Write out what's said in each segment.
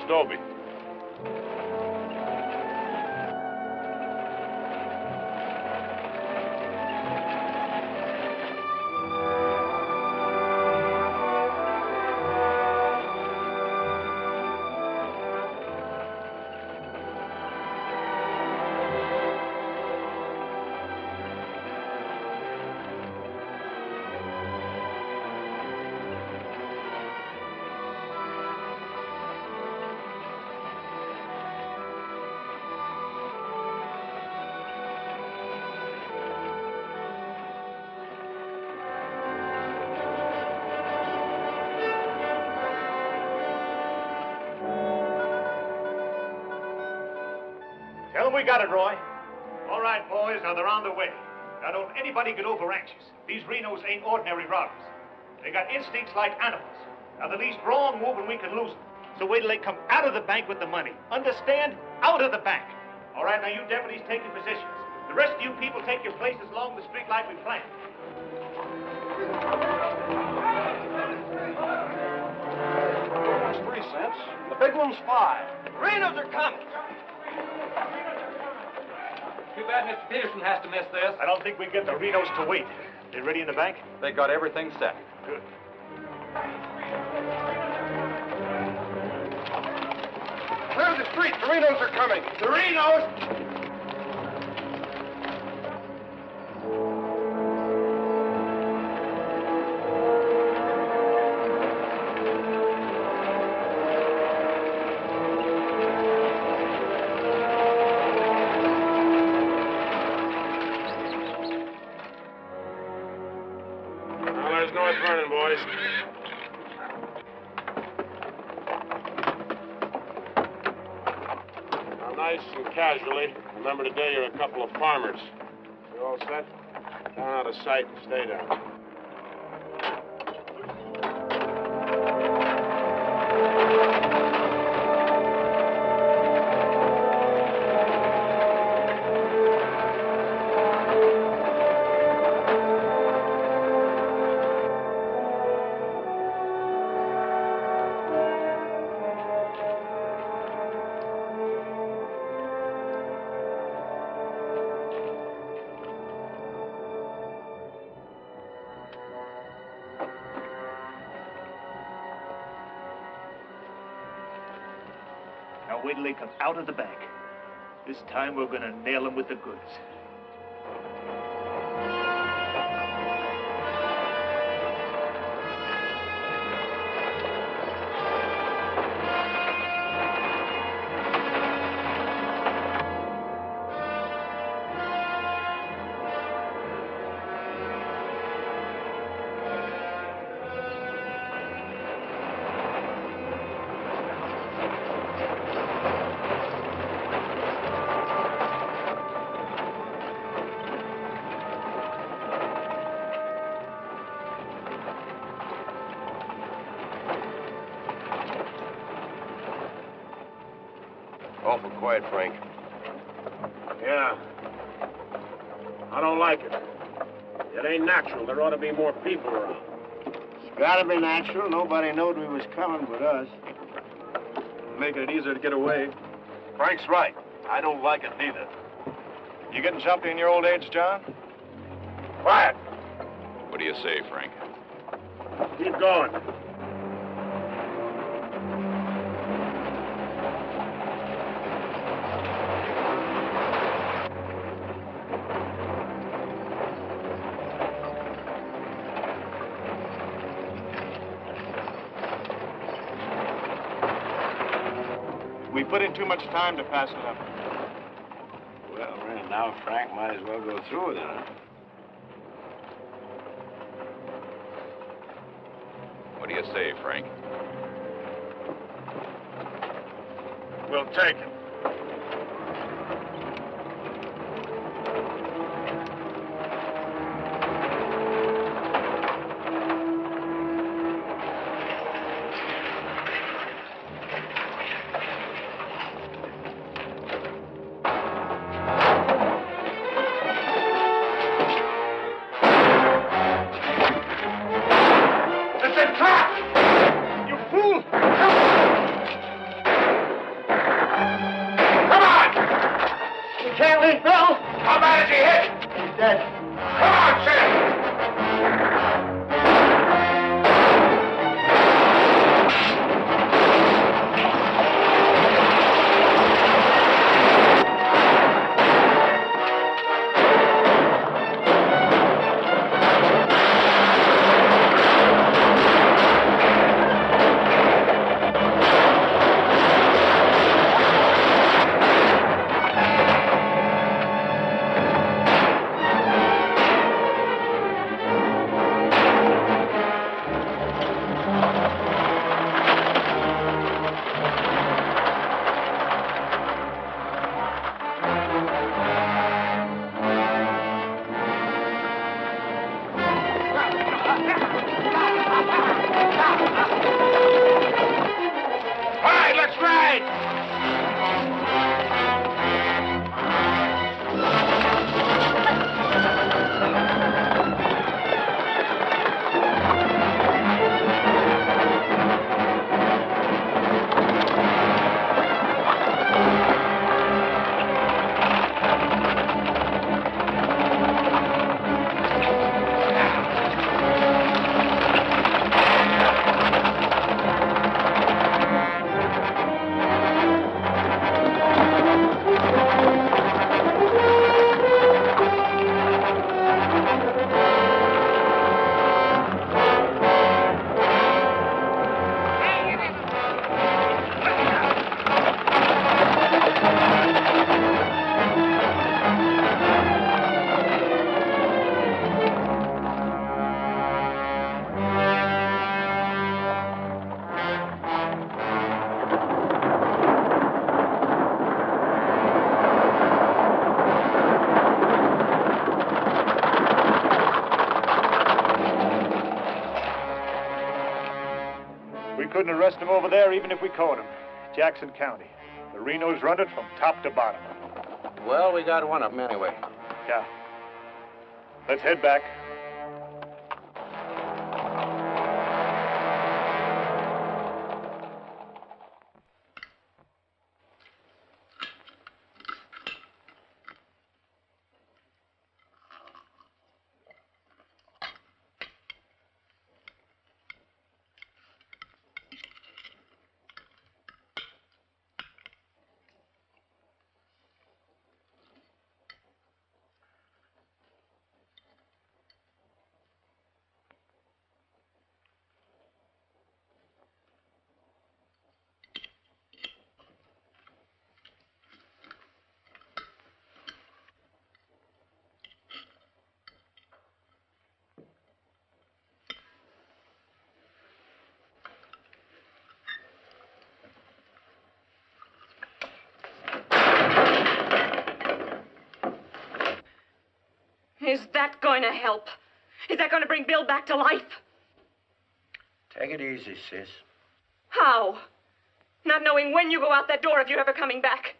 Dobie. Tell them we got it, Roy. All right, boys, now they're on the way. Now, don't anybody get overanxious. These Renos ain't ordinary robbers. They got instincts like animals. Now, the least wrong move and we can lose them. So wait till they come out of the bank with the money. Understand? Out of the bank. All right, now you deputies take your positions. The rest of you people take your places along the street like we planned. That's 3 cents. The big one's 5. Renos are coming. Too bad Mr. Peterson has to miss this. I don't think we get the Renos to wait. They ready in the bank? They got everything set. Good. Clear the street. The Renos are coming. The Renos! Casually. Remember today you're a couple of farmers. You all set? Down out of sight and stay down. Now wait till they come out of the bank. This time we're gonna nail them with the goods. Awful quiet, Frank. Yeah. I don't like it. It ain't natural. There ought to be more people around. It's gotta be natural. Nobody knowed we was coming but us. Making it easier to get away. Frank's right. I don't like it neither. You getting jumpy in your old age, John? Quiet. What do you say, Frank? Keep going. We put in too much time to pass it up. Well, right now, Frank might as well go through with it, huh? What do you say, Frank? We'll take it. can't leave Bill. How bad is he hit? He's dead. Come on, Sam! Couldn't arrest him over there even if we caught him. Jackson County. The Renos run it from top to bottom. Well, we got one of them anyway. Yeah. Let's head back. Is that going to help? Is that going to bring Bill back to life? Take it easy, sis. How? Not knowing when you go out that door if you're ever coming back.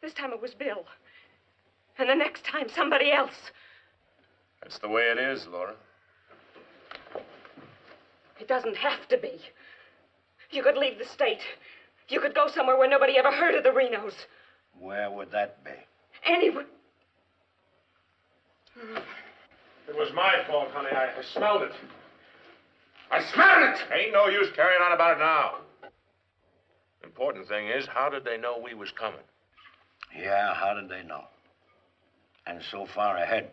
This time it was Bill. And the next time, somebody else. That's the way it is, Laura. It doesn't have to be. You could leave the state. You could go somewhere where nobody ever heard of the Renos. Where would that be? Anywhere. It was my fault, honey. I smelled it. I smelled it! Ain't no use carrying on about it now. Important thing is, how did they know we was coming? Yeah, how did they know? And so far ahead.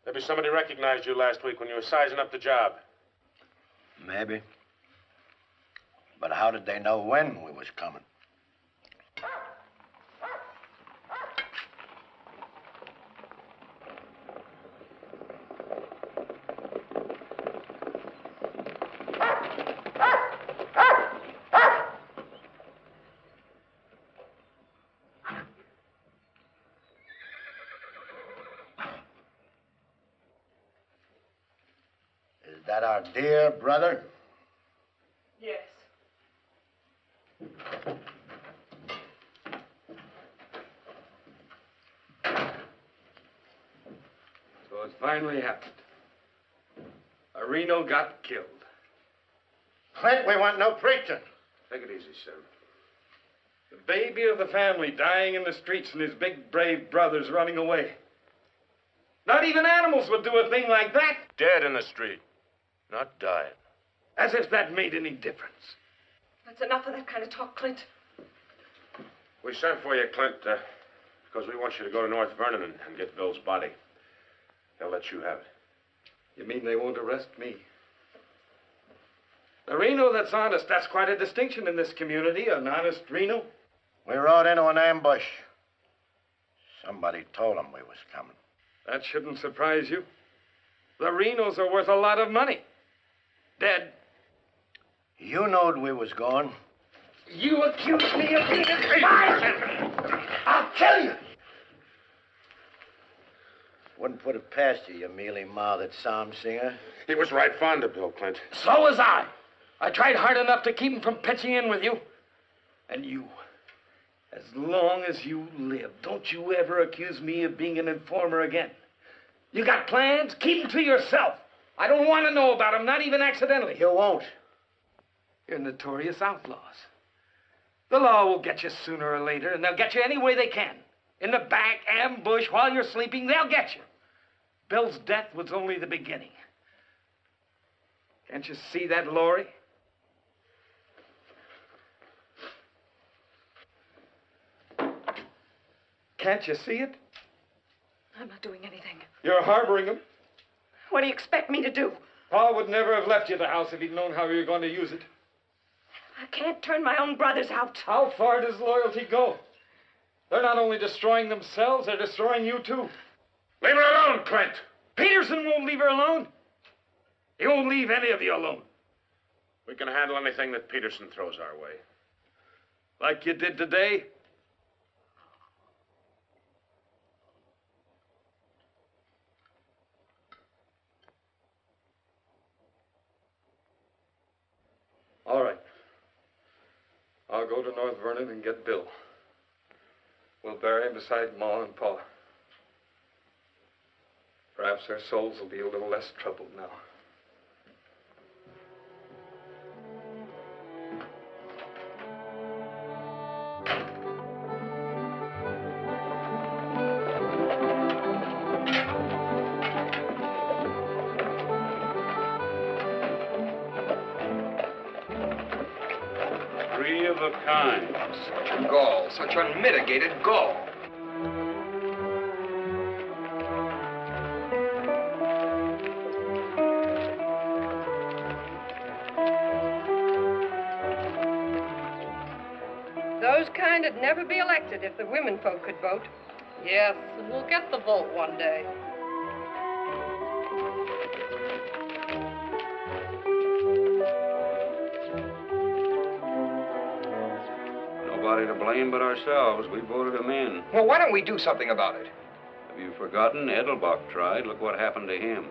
Maybe somebody recognized you last week when you were sizing up the job. Maybe. But how did they know when we was coming? Is that our dear brother? Yes. So it finally happened. A Reno got killed. Clint, we want no preaching. Take it easy, Sim. The baby of the family dying in the streets and his big, brave brothers running away. Not even animals would do a thing like that. Dead in the street, not died. As if that made any difference. That's enough of that kind of talk, Clint. We sent for you, Clint, because we want you to go to North Vernon and get Bill's body. They'll let you have it. You mean they won't arrest me? A Reno that's honest, that's quite a distinction in this community, an honest Reno. We rode into an ambush. Somebody told them we was coming. That shouldn't surprise you. The Renos are worth a lot of money. Dead. You knowed we was going. You accuse me of being a spy! I'll kill you! Wouldn't put it past you, you mealy-mouthed psalm singer. He was right fond of Bill, Clint. So was I. I tried hard enough to keep him from pitching in with you. And you, as long as you live, don't you ever accuse me of being an informer again. You got plans? Keep them to yourself. I don't want to know about them, not even accidentally. You won't. You're notorious outlaws. The law will get you sooner or later, and they'll get you any way they can. In the back, ambush, while you're sleeping, they'll get you. Bill's death was only the beginning. Can't you see that, Laurie? Can't you see it? I'm not doing anything. You're harboring him. What do you expect me to do? Pa would never have left you the house if he'd known how you were going to use it. I can't turn my own brothers out. How far does loyalty go? They're not only destroying themselves, they're destroying you, too. Leave her alone, Clint. Peterson won't leave her alone. He won't leave any of you alone. We can handle anything that Peterson throws our way. Like you did today? All right. I'll go to North Vernon and get Bill. We'll bury him beside Ma and Pa. Perhaps their souls will be a little less troubled now. Three of a kind. Such gall, such unmitigated gall. Those kind would never be elected if the women folk could vote. Yes, we'll get the vote one day. Nobody to blame but ourselves. We voted him in. Well, why don't we do something about it? Have you forgotten? Edelbach tried. Look what happened to him.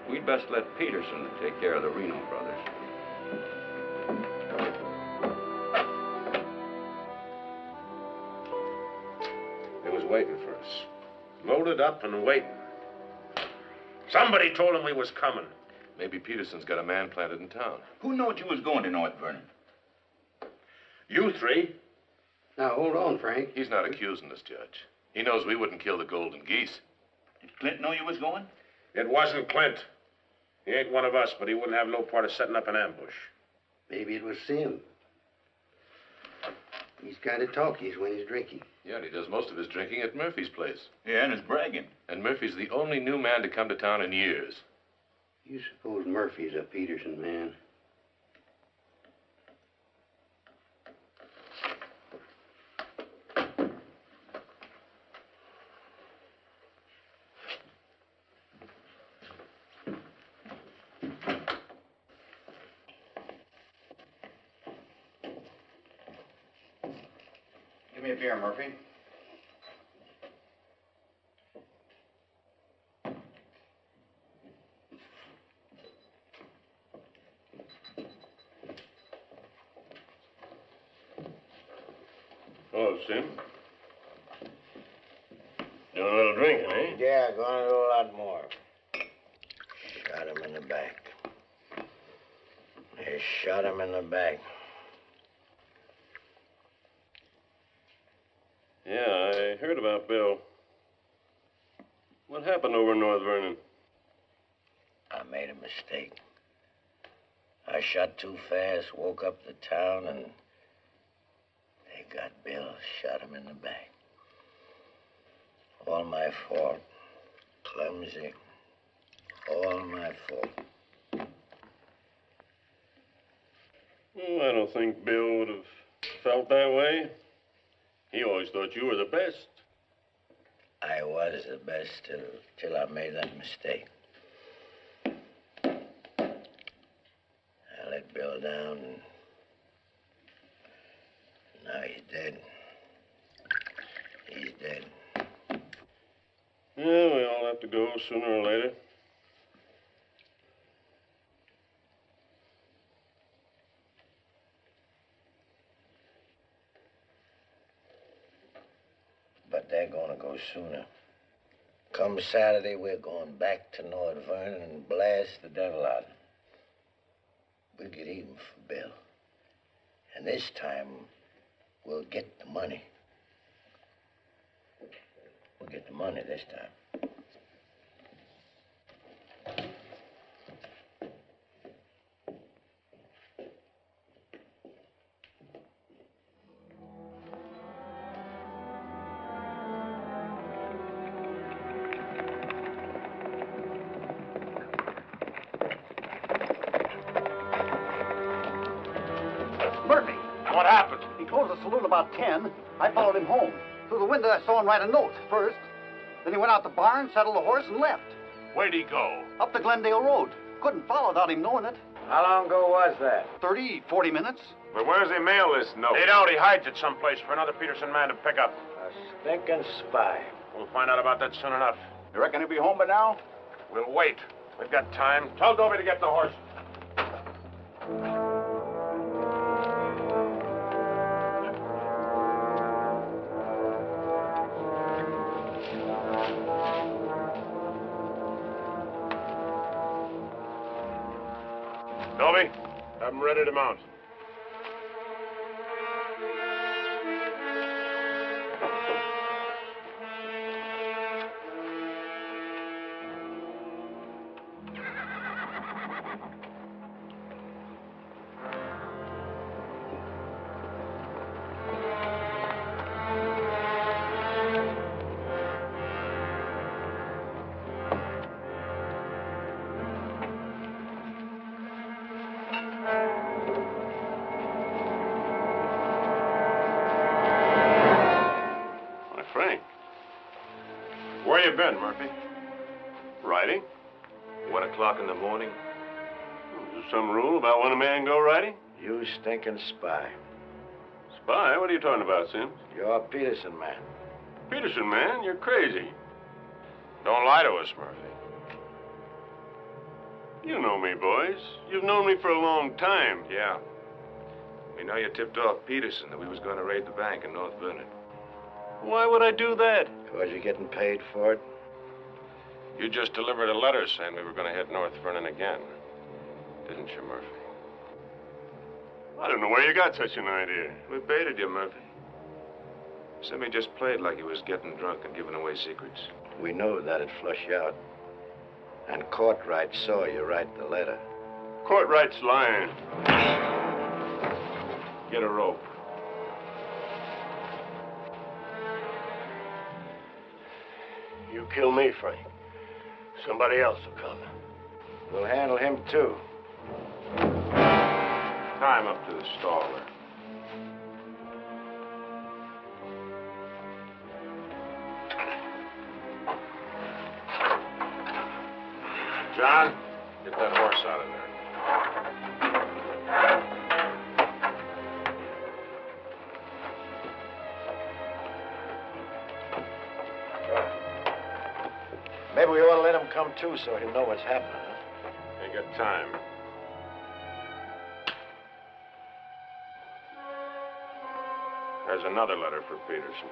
We'd best let Peterson take care of the Reno brothers. He was waiting for us. Loaded up and waiting. Somebody told him we was coming. Maybe Peterson's got a man planted in town. Who knowed you was going to North Vernon? You three. Now, hold on, Frank. He's not accusing us, Judge. He knows we wouldn't kill the golden geese. Did Clint know you was going? It wasn't Clint. He ain't one of us, but he wouldn't have no part of setting up an ambush. Maybe it was Sim. He's kind of talkies when he's drinking. Yeah, and he does most of his drinking at Murphy's place. Yeah, and is bragging. And Murphy's the only new man to come to town in years. You suppose Murphy's a Peterson man? Give me a beer, Murphy. Hello, Sim. Doing a little drinking, eh? Yeah, going to do a lot more. Shot him in the back. They shot him in the back. Yeah, I heard about Bill. What happened over in North Vernon? I made a mistake. I shot too fast, woke up the town, and they got Bill, shot him in the back. All my fault. Clumsy. All my fault. Well, I don't think Bill would have felt that way. He always thought you were the best. I was the best till I made that mistake. I let Bill down, and now he's dead. He's dead. Yeah, we all have to go sooner or later. But they're gonna go sooner. Come Saturday, we're going back to North Vernon and blast the devil out of them. We'll get even for Bill. And this time, we'll get the money. We'll get the money this time. Murphy. What happened? He closed the saloon about 10. I followed him home. Through the window, I saw him write a note first. Then he went out the barn, saddled the horse, and left. Where'd he go? Up the Glendale Road. Couldn't follow without him knowing it. How long ago was that? 30, 40 minutes. But where's he mail this note? They don't. He hides it someplace for another Peterson man to pick up. A stinking spy. We'll find out about that soon enough. You reckon he'll be home by now? We'll wait. We've got time. Tell Dobie to get the horse. Dobie, have him ready to mount. Frank. Where you been, Murphy? Riding? 1 o'clock in the morning? Is there some rule about when a man go riding? You stinking spy. Spy? What are you talking about, Sims? You're a Peterson man. Peterson, man? You're crazy. Don't lie to us, Murphy. You know me, boys. You've known me for a long time. Yeah. We know you tipped off Peterson that we was going to raid the bank in North Vernon. Why would I do that? Because you're getting paid for it. You just delivered a letter saying we were going to hit North Vernon again. Didn't you, Murphy? I don't know where you got such an idea. We baited you, Murphy. Simmy just played like he was getting drunk and giving away secrets. We knew that'd flush you out. And Courtright saw you write the letter. Courtright's lying. Get a rope. You kill me, Frank. Somebody else will come. We'll handle him, too. Tie him up to the staller. John, get that horse out of there. Maybe we ought to let him come, too, so he'll know what's happening, huh? Ain't got time. There's another letter for Peterson.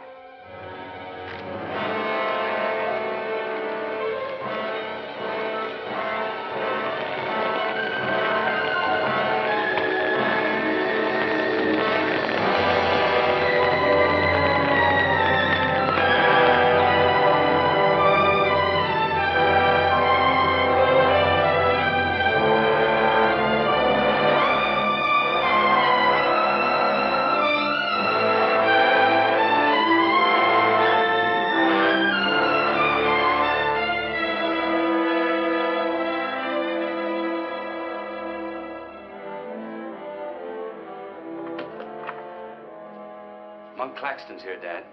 Monk Claxton's here, Dad.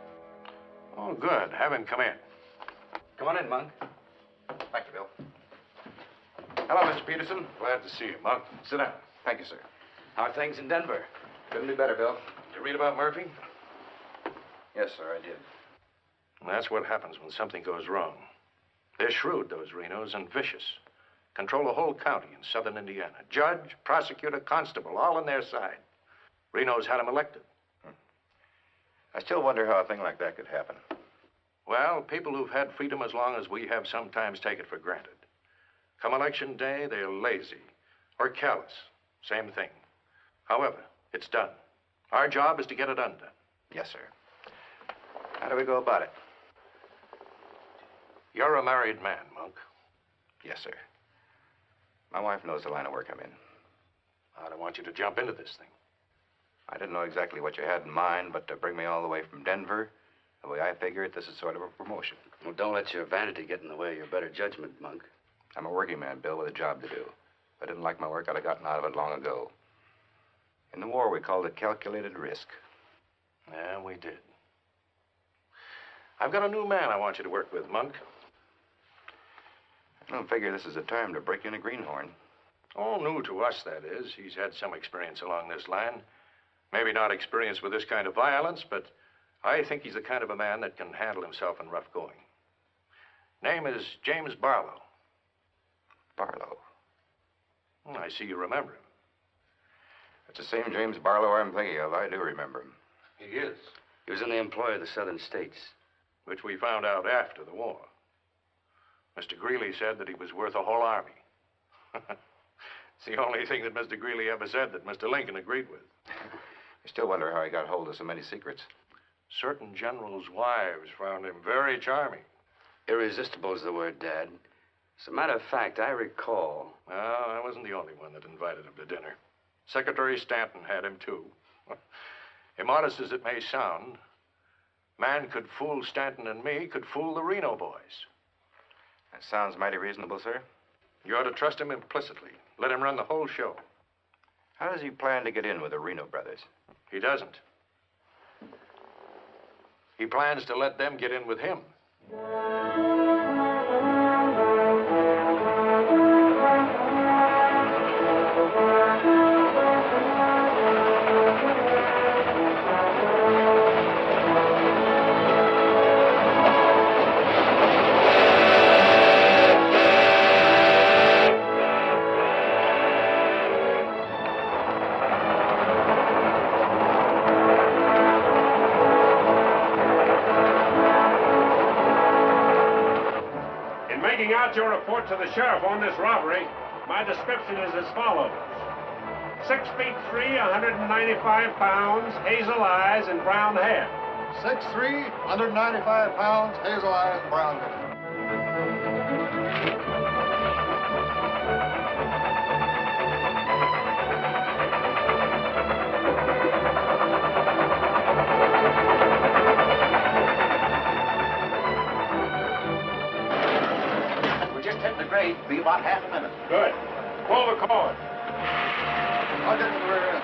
Oh, good. Have him come in. Come on in, Monk. Thank you, Bill. Hello, Mr. Peterson. Glad to see you, Monk. Sit down. Thank you, sir. How are things in Denver? Couldn't be better, Bill. Did you read about Murphy? Yes, sir, I did. And that's what happens when something goes wrong. They're shrewd, those Renos, and vicious. Control a whole county in southern Indiana. Judge, prosecutor, constable, all on their side. Reno's had him elected. I still wonder how a thing like that could happen. Well, people who've had freedom as long as we have sometimes take it for granted. Come election day, they're lazy or callous. Same thing. However, it's done. Our job is to get it undone. Yes, sir. How do we go about it? You're a married man, Monk. Yes, sir. My wife knows the line of work I'm in. I don't want you to jump into this thing. I didn't know exactly what you had in mind, but to bring me all the way from Denver, the way I figure it, this is sort of a promotion. Well, don't let your vanity get in the way of your better judgment, Monk. I'm a working man, Bill, with a job to do. If I didn't like my work, I'd have gotten out of it long ago. In the war, we called it calculated risk. Yeah, we did. I've got a new man I want you to work with, Monk. I don't figure this is a time to break in a greenhorn. Oh, new to us, that is. He's had some experience along this line. Maybe not experience with this kind of violence, but I think he's the kind of a man that can handle himself in rough going. Name is James Barlow. Barlow? I see you remember him. It's the same James Barlow I'm thinking of. I do remember him. He is. He was in the employ of the southern states. Which we found out after the war. Mr. Greeley said that he was worth a whole army. It's the only thing that Mr. Greeley ever said that Mr. Lincoln agreed with. I still wonder how he got hold of so many secrets. Certain generals' wives found him very charming. Irresistible is the word, Dad. As a matter of fact, I recall... Well, I wasn't the only one that invited him to dinner. Secretary Stanton had him, too. Immodest as it may sound, man could fool Stanton and me, could fool the Reno boys. That sounds mighty reasonable, sir. You ought to trust him implicitly. Let him run the whole show. How does he plan to get in with the Reno brothers? He doesn't. He plans to let them get in with him. Your report to the sheriff on this robbery, my description is as follows. 6 feet 3, 195 pounds, hazel eyes, and brown hair. 6'3", 195 pounds, hazel eyes, brown hair. Be about half a minute. Good. Pull the cord. I'll get to the rear end.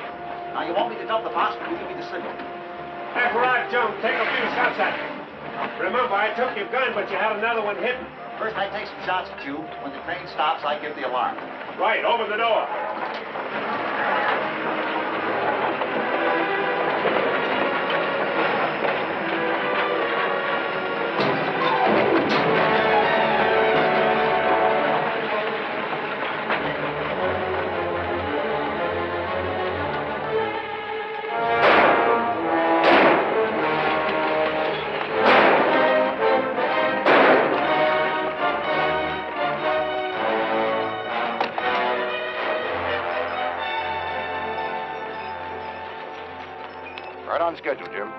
Now, you want me to dump the box, but you give me the signal. After I jump, take a few shots at me. Remember, I took your gun, but you had another one hidden. First, I take some shots at you. When the train stops, I give the alarm. Right, open the door. Right on schedule, Jim.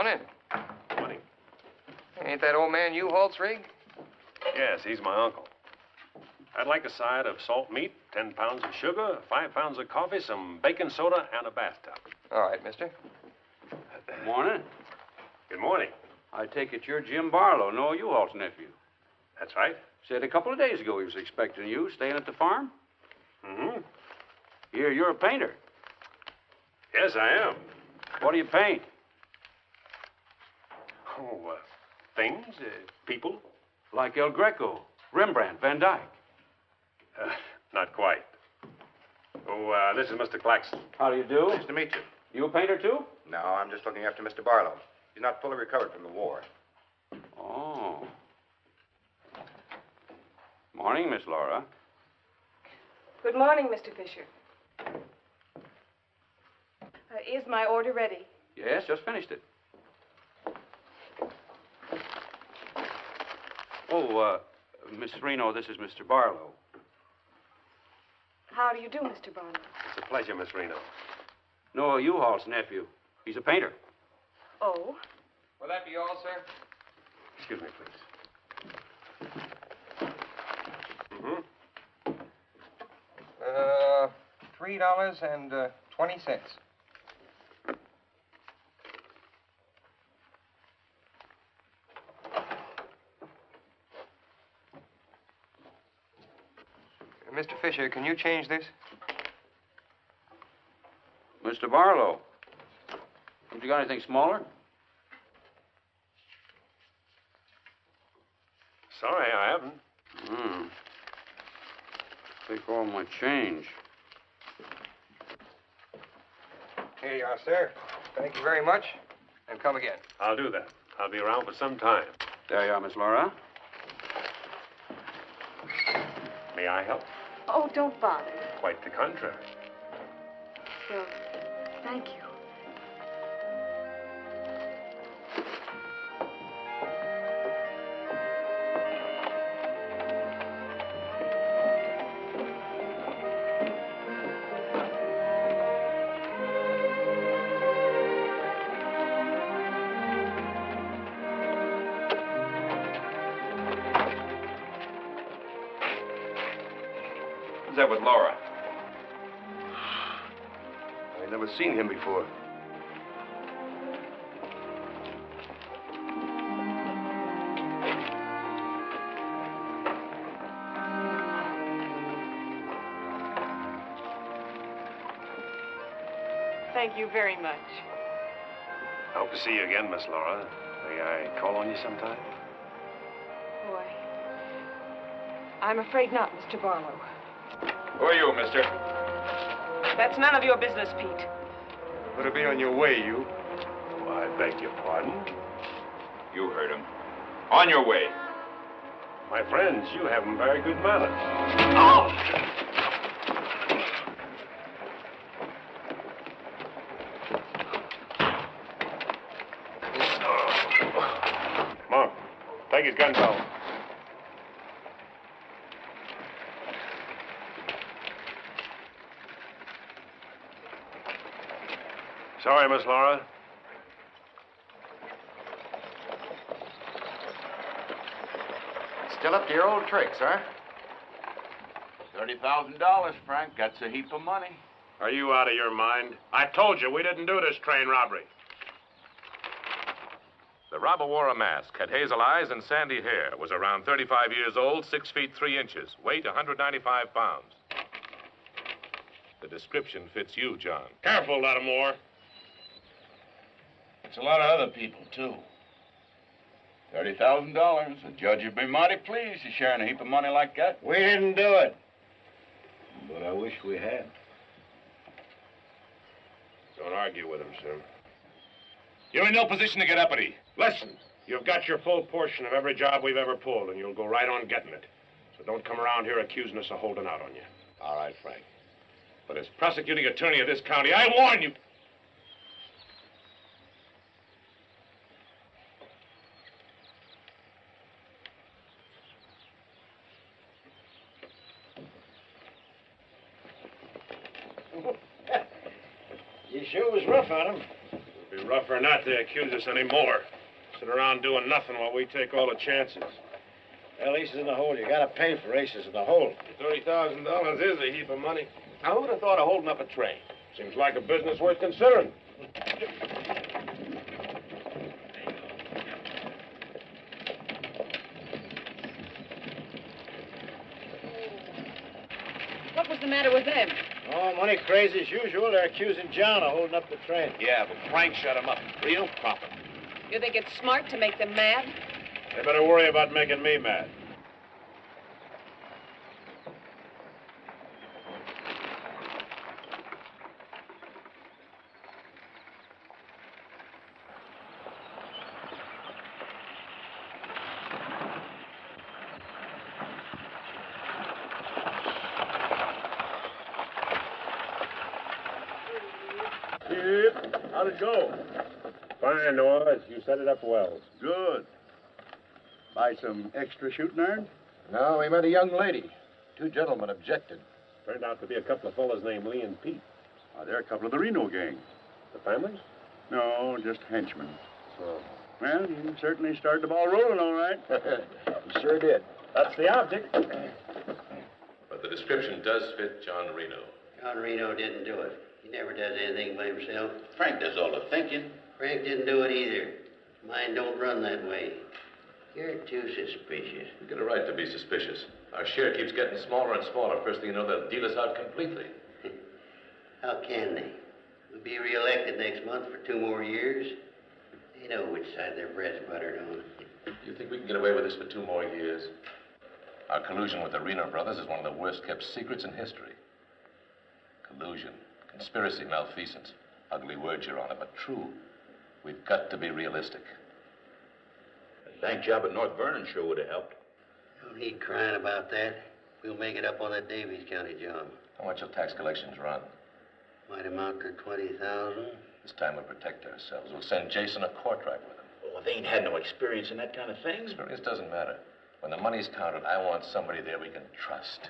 Morning. Morning. Ain't that old man U-Haul's rig? Yes, he's my uncle. I'd like a side of salt meat, 10 pounds of sugar, 5 pounds of coffee, some baking soda, and a bathtub. All right, mister. Morning. Good morning. I take it you're Jim Barlow, Noah U-Haul's nephew. That's right. Said a couple of days ago he was expecting you, staying at the farm. Mm-hmm. You're a painter. Yes, I am. What do you paint? Oh, things, people. Like El Greco, Rembrandt, Van Dyke. Not quite. Oh, this is Mr. Claxton. How do you do? Nice to meet you. You a painter, too? No, I'm just looking after Mr. Barlow. He's not fully recovered from the war. Oh. Morning, Miss Laura. Good morning, Mr. Fisher. Is my order ready? Yes, just finished it. Oh, Miss Reno, this is Mr. Barlow. How do you do, Mr. Barlow? It's a pleasure, Miss Reno. Noah U-Haul's nephew. He's a painter. Oh? Will that be all, sir? Excuse me, please. Mm-hmm. $3.20. Mr. Fisher, can you change this? Mr. Barlow. Have you got anything smaller? Sorry, I haven't. Take all my change. Here you are, sir. Thank you very much. And come again. I'll do that. I'll be around for some time. There you are, Miss Laura. May I help? Oh, don't bother. Quite the contrary. Well, thank you. Who's that with Laura? I've never seen him before. Thank you very much. I hope to see you again, Miss Laura. May I call on you sometime? Oh, I'm afraid not, Mr. Barlow. Who are you, mister? That's none of your business, Pete. Better be on your way, you. Oh, I beg your pardon. You heard him. On your way. My friends, you have very good manners. Oh! Come on. Take his gun belt. Sorry, Miss Laura. Still up to your old tricks, huh? $30,000, Frank. That's a heap of money. Are you out of your mind? I told you we didn't do this train robbery. The robber wore a mask, had hazel eyes and sandy hair, was around 35 years old, 6 feet 3 inches, weight 195 pounds. The description fits you, John. Careful, Lattimore. It's a lot of other people, too. $30,000. The judge would be mighty pleased to sharing a heap of money like that. We didn't do it. But I wish we had. Don't argue with him, sir. You're in no position to get uppity. Listen, you've got your full portion of every job we've ever pulled, and you'll go right on getting it. So don't come around here accusing us of holding out on you. All right, Frank. But as prosecuting attorney of this county, I warn you. You sure was rough on him. It'd be rougher not to accuse us anymore. Sit around doing nothing while we take all the chances. Well, aces in the hole. You gotta pay for aces in the hole. $30,000 is a heap of money. Now, who'd have thought of holding up a train? Seems like a business worth considering. What was the matter with them? Oh, money crazy as usual. They're accusing John of holding up the train. Yeah, but Frank shut him up. Real profit. You think it's smart to make them mad? They better worry about making me mad. How'd it go? Fine, Noah. You set it up well. Good. Buy some extra shooting iron? No, we met a young lady. Two gentlemen objected. Turned out to be a couple of fellas named Lee and Pete. They're a couple of the Reno Gang. The families? No, just henchmen. Oh. Well, you certainly started the ball rolling, all right. You sure did. That's the object. But the description does fit John Reno. John Reno didn't do it. He never does anything by himself. Frank does all the thinking. Frank didn't do it either. Mine don't run that way. You're too suspicious. We get a right to be suspicious. Our share keeps getting smaller and smaller. First thing you know, they'll deal us out completely. How can they? We'll be reelected next month for 2 more years. They know which side their bread's buttered on. You think we can get away with this for 2 more years? Our collusion with the Reno brothers is one of the worst kept secrets in history. Collusion, conspiracy, malfeasance. Ugly words, Your Honor, but true. We've got to be realistic. The bank job at North Vernon sure would have helped. No need crying about that. We'll make it up on that Davies County job. How much will tax collections run? Might amount to 20,000. This time we'll protect ourselves. We'll send Jason a court right with him. Oh, they ain't had no experience in that kind of thing. Experience doesn't matter. When the money's counted, I want somebody there we can trust.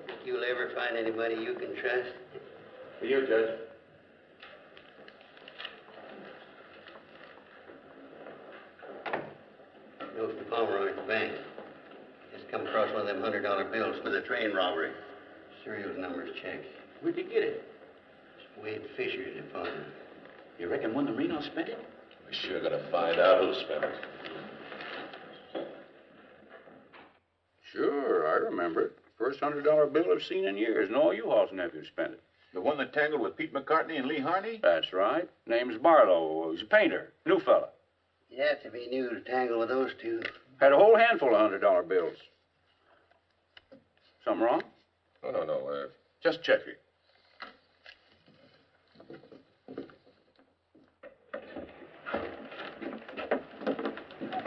Think you'll ever find anybody you can trust? For you, Judge. Note from Pomeroy at the bank. Just come across one of them $100 bills for the train robbery. Serial numbers checked. Where'd you get it? Wade Fisher's department. You reckon one of the Reno spent it? We're sure gonna find out who spent it. Sure, I remember it. First $100 bill I've seen in years, and all you Hall's nephews spent it. The one that tangled with Pete McCartney and Lee Harney? That's right. Name's Barlow. He's a painter. New fella. You'd have to be new to tangle with those two. Had a whole handful of $100 bills. Something wrong? No. Just checking.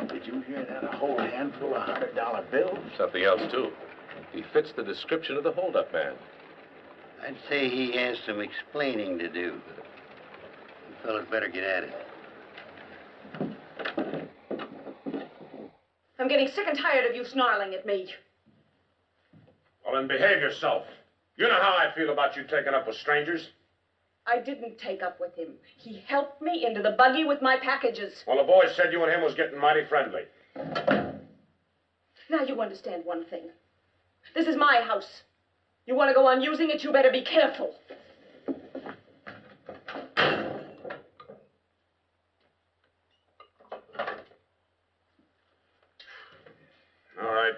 Did you hear that? A whole handful of $100 bills? Something else, too. He fits the description of the holdup man. I'd say he has some explaining to do. You fellas better get at it. I'm getting sick and tired of you snarling at me. Well, then behave yourself. You know how I feel about you taking up with strangers. I didn't take up with him. He helped me into the buggy with my packages. Well, the boys said you and him was getting mighty friendly. Now you understand one thing. This is my house. You want to go on using it, you better be careful. All right.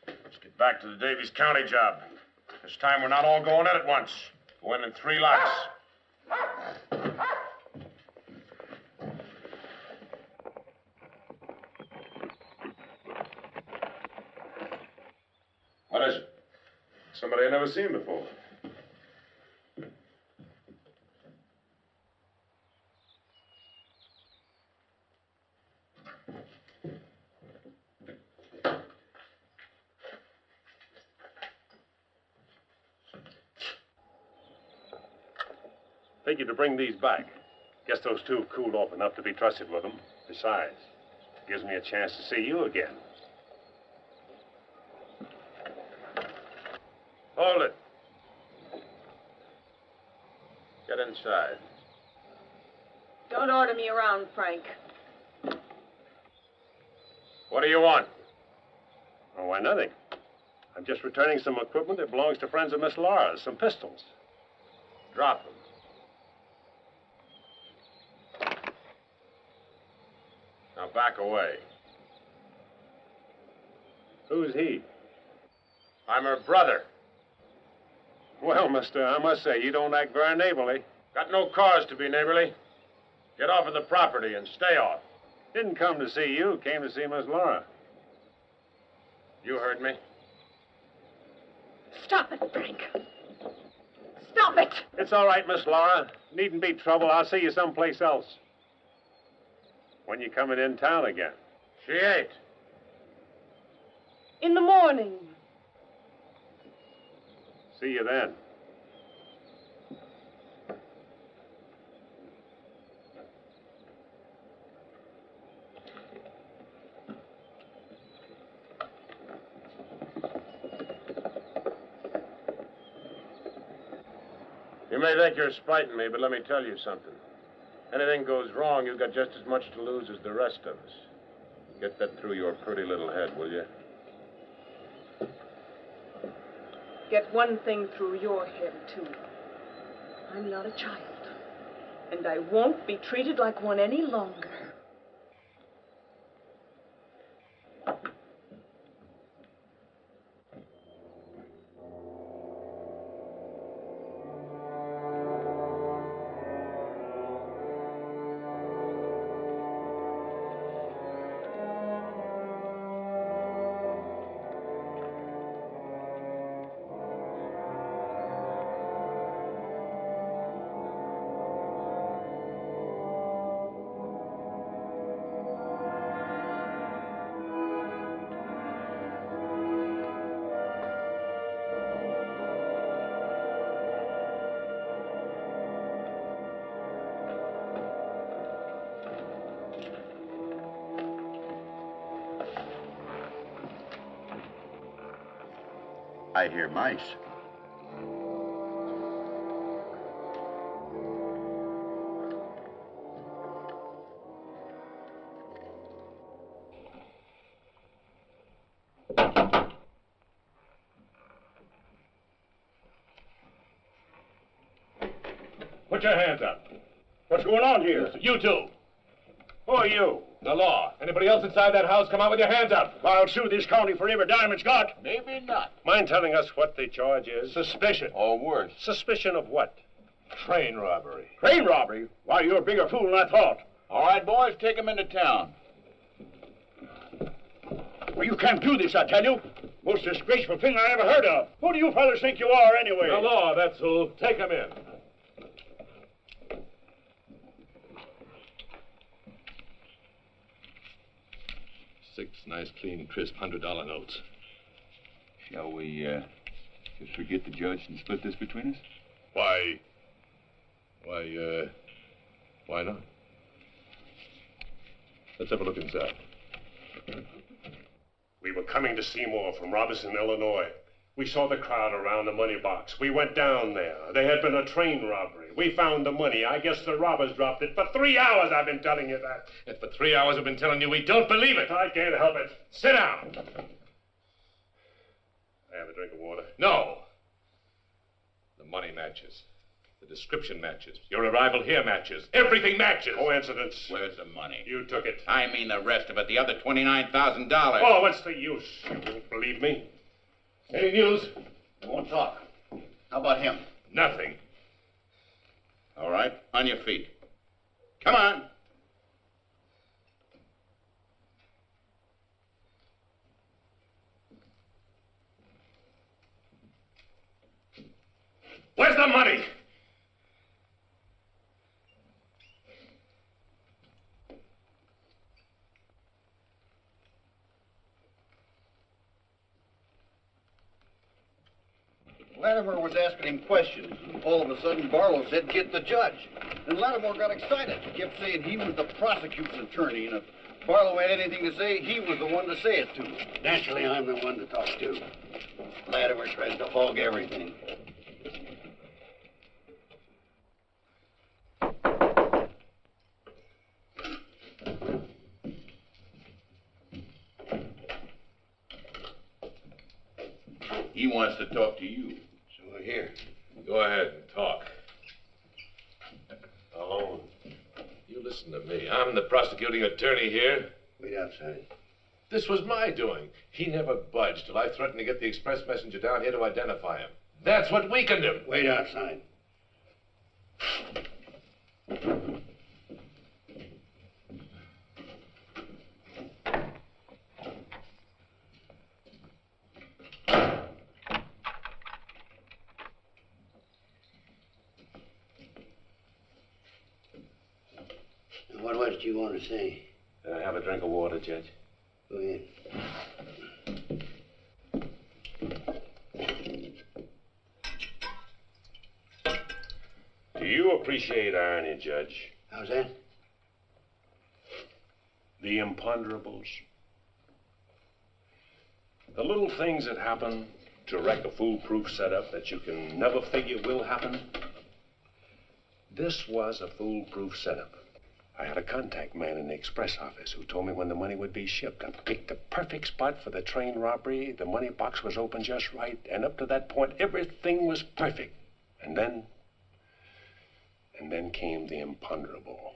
Let's get back to the Davies County job. This time we're not all going in at once. Go in 3 lots. What is it? Somebody I've never seen before. Figured to bring these back. Guess those two have cooled off enough to be trusted with them. Besides, it gives me a chance to see you again. Hold it. Get inside. Don't order me around, Frank. What do you want? Oh, why, nothing. I'm just returning some equipment that belongs to friends of Miss Laura's, some pistols. Drop them. Now back away. Who's he? I'm her brother. Well, mister, I must say, you don't act very neighborly. Got no cause to be neighborly. Get off of the property and stay off. Didn't come to see you, came to see Miss Laura. You heard me. Stop it, Frank. Stop it! It's all right, Miss Laura. Needn't be trouble. I'll see you someplace else. When you coming in town again? She ain't. In the morning. See you then. You may think you're spiting me, but let me tell you something. Anything goes wrong, you've got just as much to lose as the rest of us. Get that through your pretty little head, will you? Get one thing through your head, too. I'm not a child. And I won't be treated like one any longer. I hear mice. Put your hands up. What's going on here? You two. Who are you? The law. Anybody else inside that house, come out with your hands up. I'll sue this county for every dime it's got. Maybe not. Mind telling us what the charge is? Suspicion. Or worse. Suspicion of what? Train robbery. Train robbery? Why, you're a bigger fool than I thought. All right, boys, take him into town. Well, you can't do this, I tell you. Most disgraceful thing I ever heard of. Who do you fellas think you are, anyway? The law, that's who. Take him in. Six nice, clean, crisp $100 notes. Shall we, just forget the judge and split this between us? Why not? Let's have a look inside. We were coming to Seymour from Robertson, Illinois. We saw the crowd around the money box. We went down there. There had been a train robbery. We found the money. I guess the robbers dropped it. For 3 hours I've been telling you that. And for 3 hours I've been telling you we don't believe it. I can't help it. Sit down. I have a drink of water. No. The money matches. The description matches. Your arrival here matches. Everything matches. Coincidence. Where's the money? You took it. I mean the rest of it, the other $29,000. Oh, what's the use? You won't believe me. Any news? I won't talk. How about him? Nothing. All right, on your feet. Come on. Where's the money? Latimer was asking him questions. All of a sudden, Barlow said, "Get the judge." And Latimer got excited. He kept saying he was the prosecuting attorney, and if Barlow had anything to say, he was the one to say it to. Naturally, I'm the one to talk to. Latimer tries to hog everything. He wants to talk to you. So here. Go ahead and talk. Alone. You listen to me. I'm the prosecuting attorney here. Wait outside. This was my doing. He never budged till I threatened to get the express messenger down here to identify him. That's what weakened him. Wait outside. What was it you want to say? Have a drink of water, Judge. Go ahead. Do you appreciate irony, Judge? How's that? The imponderables. The little things that happen to wreck a foolproof setup that you can never figure will happen. This was a foolproof setup. I had a contact man in the express office who told me when the money would be shipped. I picked the perfect spot for the train robbery. The money box was open just right. And up to that point, everything was perfect. And then came the imponderable.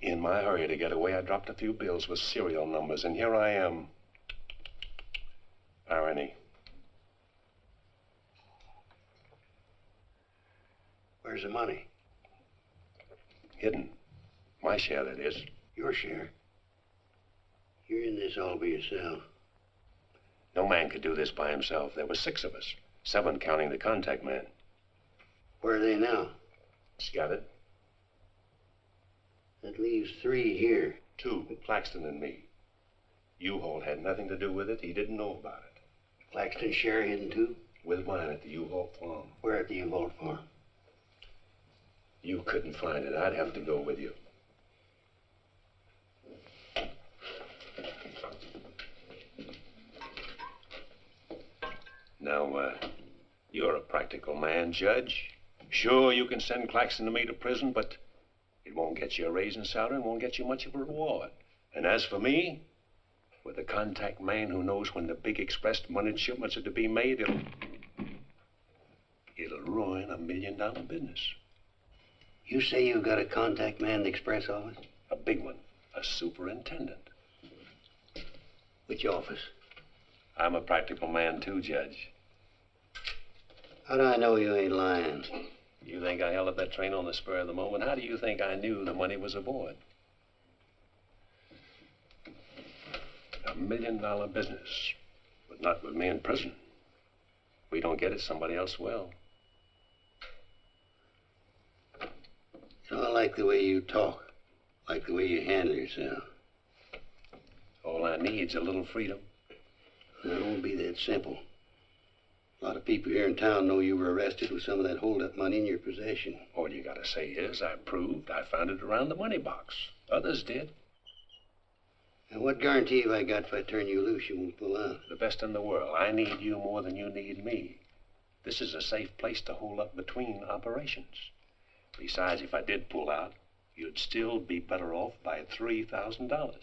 In my hurry to get away, I dropped a few bills with serial numbers. And here I am. Irony. Where's the money? Hidden. My share, that is. Your share? You're in this all by yourself. No man could do this by himself. There were 6 of us. 7 counting the contact man. Where are they now? Scattered. That leaves 3 here. 2, Claxton and me. U-Haul had nothing to do with it. He didn't know about it. Claxton's share hidden too? With mine at the U-Haul farm. Where at the U-Haul farm? You couldn't find it. I'd have to go with you. Now, you're a practical man, Judge. Sure, you can send Claxton and me to prison, but it won't get you a raise in salary and won't get you much of a reward. And as for me, with a contact man who knows when the big express money shipments are to be made, it'll ruin $1 million business. You say you got a contact man in the express office? A big one. A superintendent. Which office? I'm a practical man too, Judge. How do I know you ain't lying? You think I held up that train on the spur of the moment? How do you think I knew the money was aboard? $1 million business, but not with me in prison. If we don't get it, somebody else will. So I like the way you talk, like the way you handle yourself. All I need's a little freedom. It won't be that simple. A lot of people here in town know you were arrested with some of that hold-up money in your possession. All you gotta say is, I proved I found it around the money box. Others did. And what guarantee have I got if I turn you loose you won't pull out? The best in the world. I need you more than you need me. This is a safe place to hold up between operations. Besides, if I did pull out, you'd still be better off by $3,000.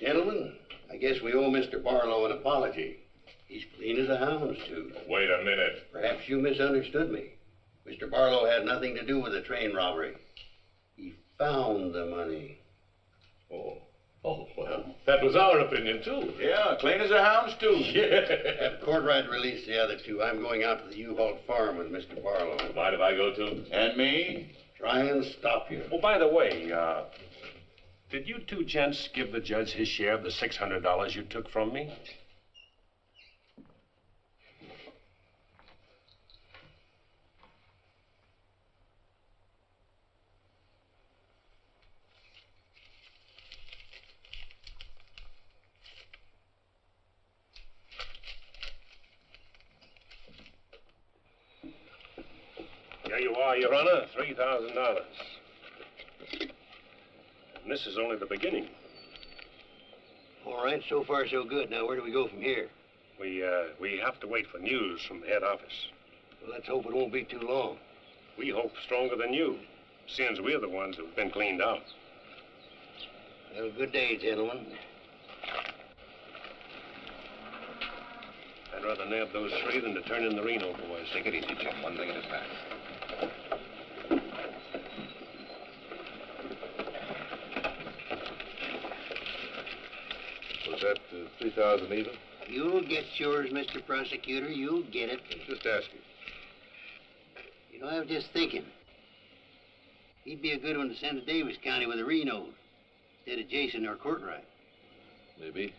Gentlemen, I guess we owe Mr. Barlow an apology. He's clean as a hound's tooth. Wait a minute. Perhaps you misunderstood me. Mr. Barlow had nothing to do with the train robbery. He found the money. Oh, well, that was our opinion, too. Yeah, clean as a hound's tooth. Yeah. Have Courtright release the other 2. I'm going out to the U-Haul farm with Mr. Barlow. Mind if I go, too? And me? Try and stop you. Oh, by the way, did you 2 gents give the judge his share of the $600 you took from me? There you are, Your Honor, $3,000. And this is only the beginning. All right, so far so good. Now, where do we go from here? We have to wait for news from the head office. Well, let's hope it won't be too long. We hope stronger than you, since we're the ones who've been cleaned out. Have a good day, gentlemen. I'd rather nab those three than to turn in the Reno boys. Take it easy, Jim. One thing at a time. Was that 3,000 even? You'll get yours, Mr. Prosecutor. You'll get it. Just asking. You know, I was just thinking. He'd be a good one to send to Davis County with the Renos instead of Jason or Courtright. Maybe.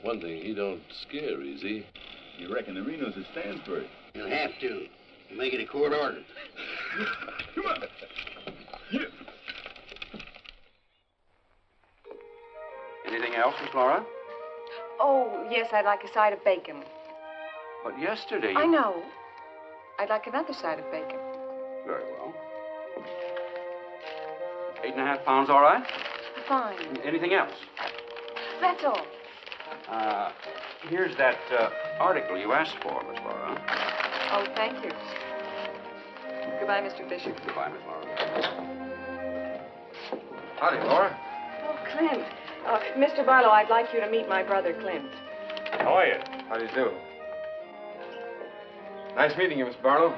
One thing, he don't scare, is he? You reckon the Renos will stand for it? He'll have to. Make it a court order. Come on. Yeah. Anything else, Miss Laura? Oh, yes, I'd like a side of bacon. But yesterday I know. I'd like another side of bacon. Very well. 8.5 pounds, all right? Fine. Anything else? That's all. Here's that article you asked for, Miss Laura. Oh, thank you. Goodbye, Mr. Fisher. Goodbye, Miss Laura. Howdy, Laura. Oh, Clint. Mr. Barlow, I'd like you to meet my brother, Clint. How are you? How do you do? Nice meeting you, Miss Barlow.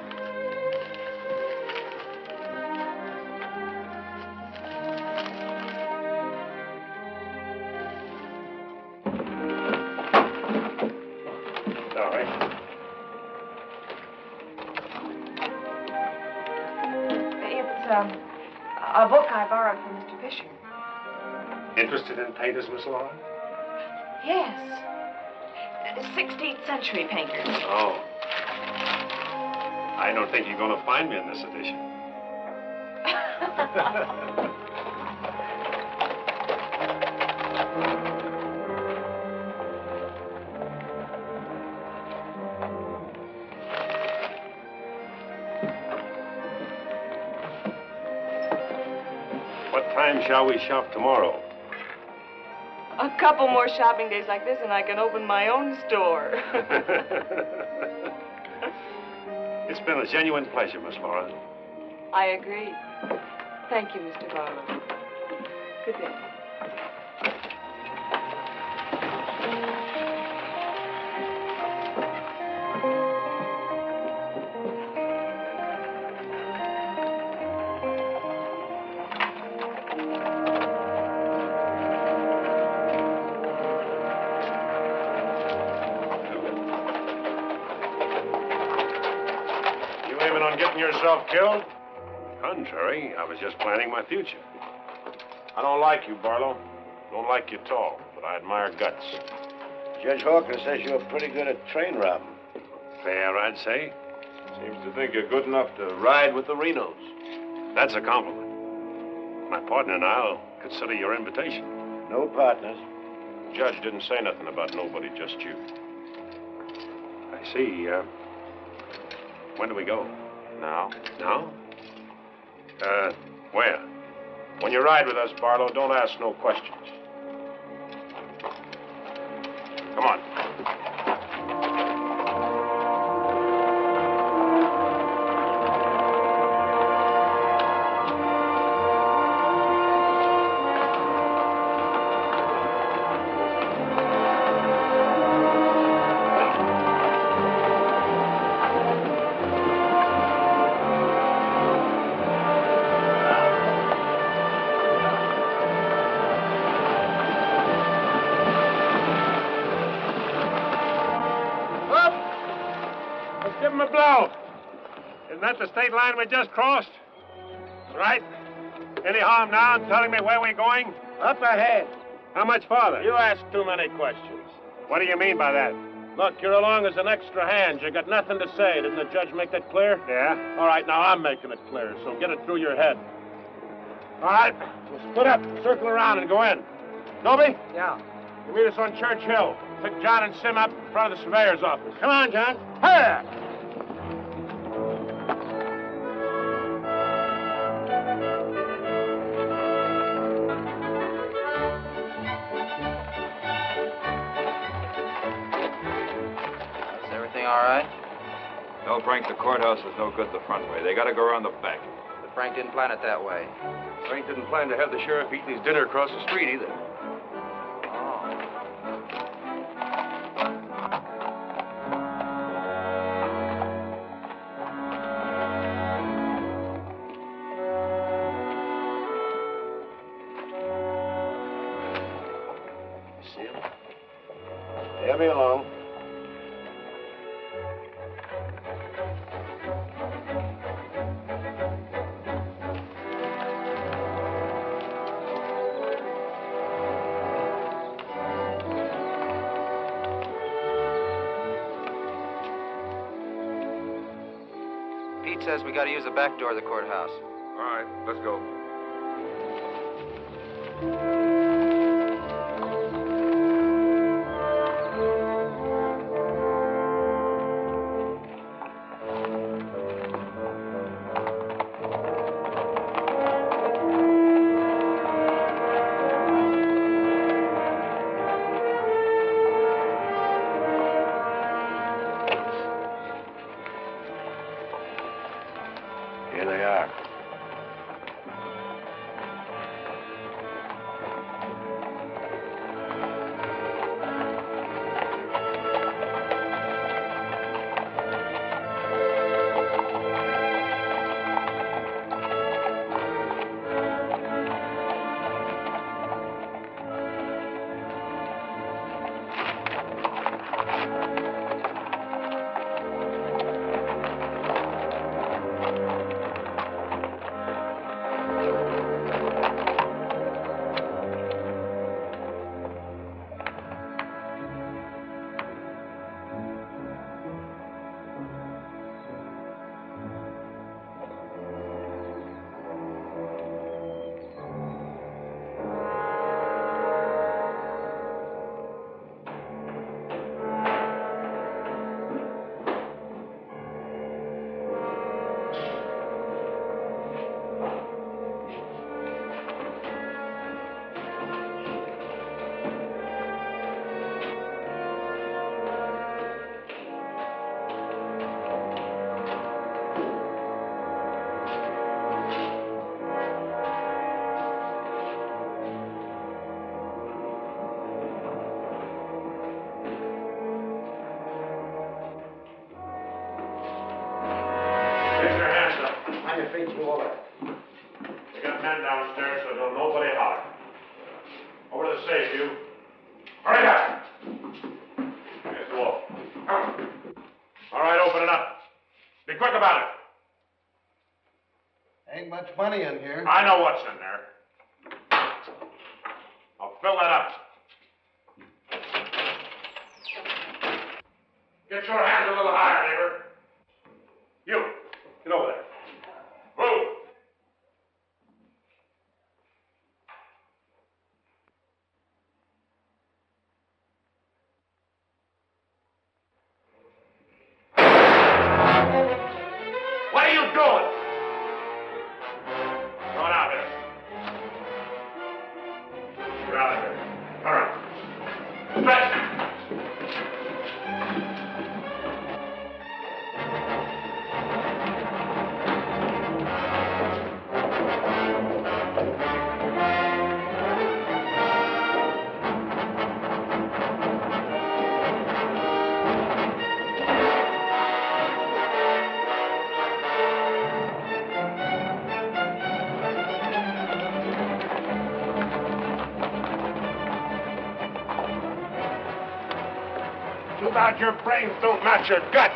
Sorry. It's a book I borrowed from Mr. Fisher. Interested in painters, Miss Laura? Yes. 16th century painters. Oh. I don't think you're going to find me in this edition. What time shall we shop tomorrow? A couple more shopping days like this and I can open my own store. It's been a genuine pleasure, Miss Laura. I agree. Thank you, Mr. Barlow. Good day. Yourself killed? Contrary, I was just planning my future. I don't like you, Barlow. Don't like you at all, but I admire guts. Judge Hawkins says you're pretty good at train robbing. Fair, I'd say. Seems to think you're good enough to ride with the Renos. That's a compliment. My partner and I'll consider your invitation. No partners. The judge didn't say nothing about nobody, just you. I see. When do we go? Now? Now? Where? When you ride with us, Barlow, don't ask no questions. Come on. Isn't that the state line we just crossed? Right. Any harm now in telling me where we're going? Up ahead. How much farther? You ask too many questions. What do you mean by that? Look, you're along as an extra hand. You got nothing to say. Didn't the judge make that clear? Yeah. All right, now I'm making it clear, so get it through your head. All right. We'll split up, circle around, and go in. Noby? Yeah. You meet us on Church Hill. Pick John and Sim up in front of the surveyor's office. Come on, John. Hurry! all right? No, Frank, the courthouse is no good the front way. They gotta go around the back. But Frank didn't plan it that way. Frank didn't plan to have the sheriff eating his dinner across the street either. See him? Get me along. Pete says we gotta use the back door of the courthouse. All right, let's go. Here they are. We got men downstairs, so don't nobody holler. Over to the safe, you. Hurry up! Here's the wolf. All right, open it up. Be quick about it. Ain't much money in here. I know what's in there. I'll fill that up. Get your hands a little higher, neighbor. You, get over there. Move. What are you doing? Come on out here. Get out of here. All right. Stretch. Too bad your brains don't match your guts.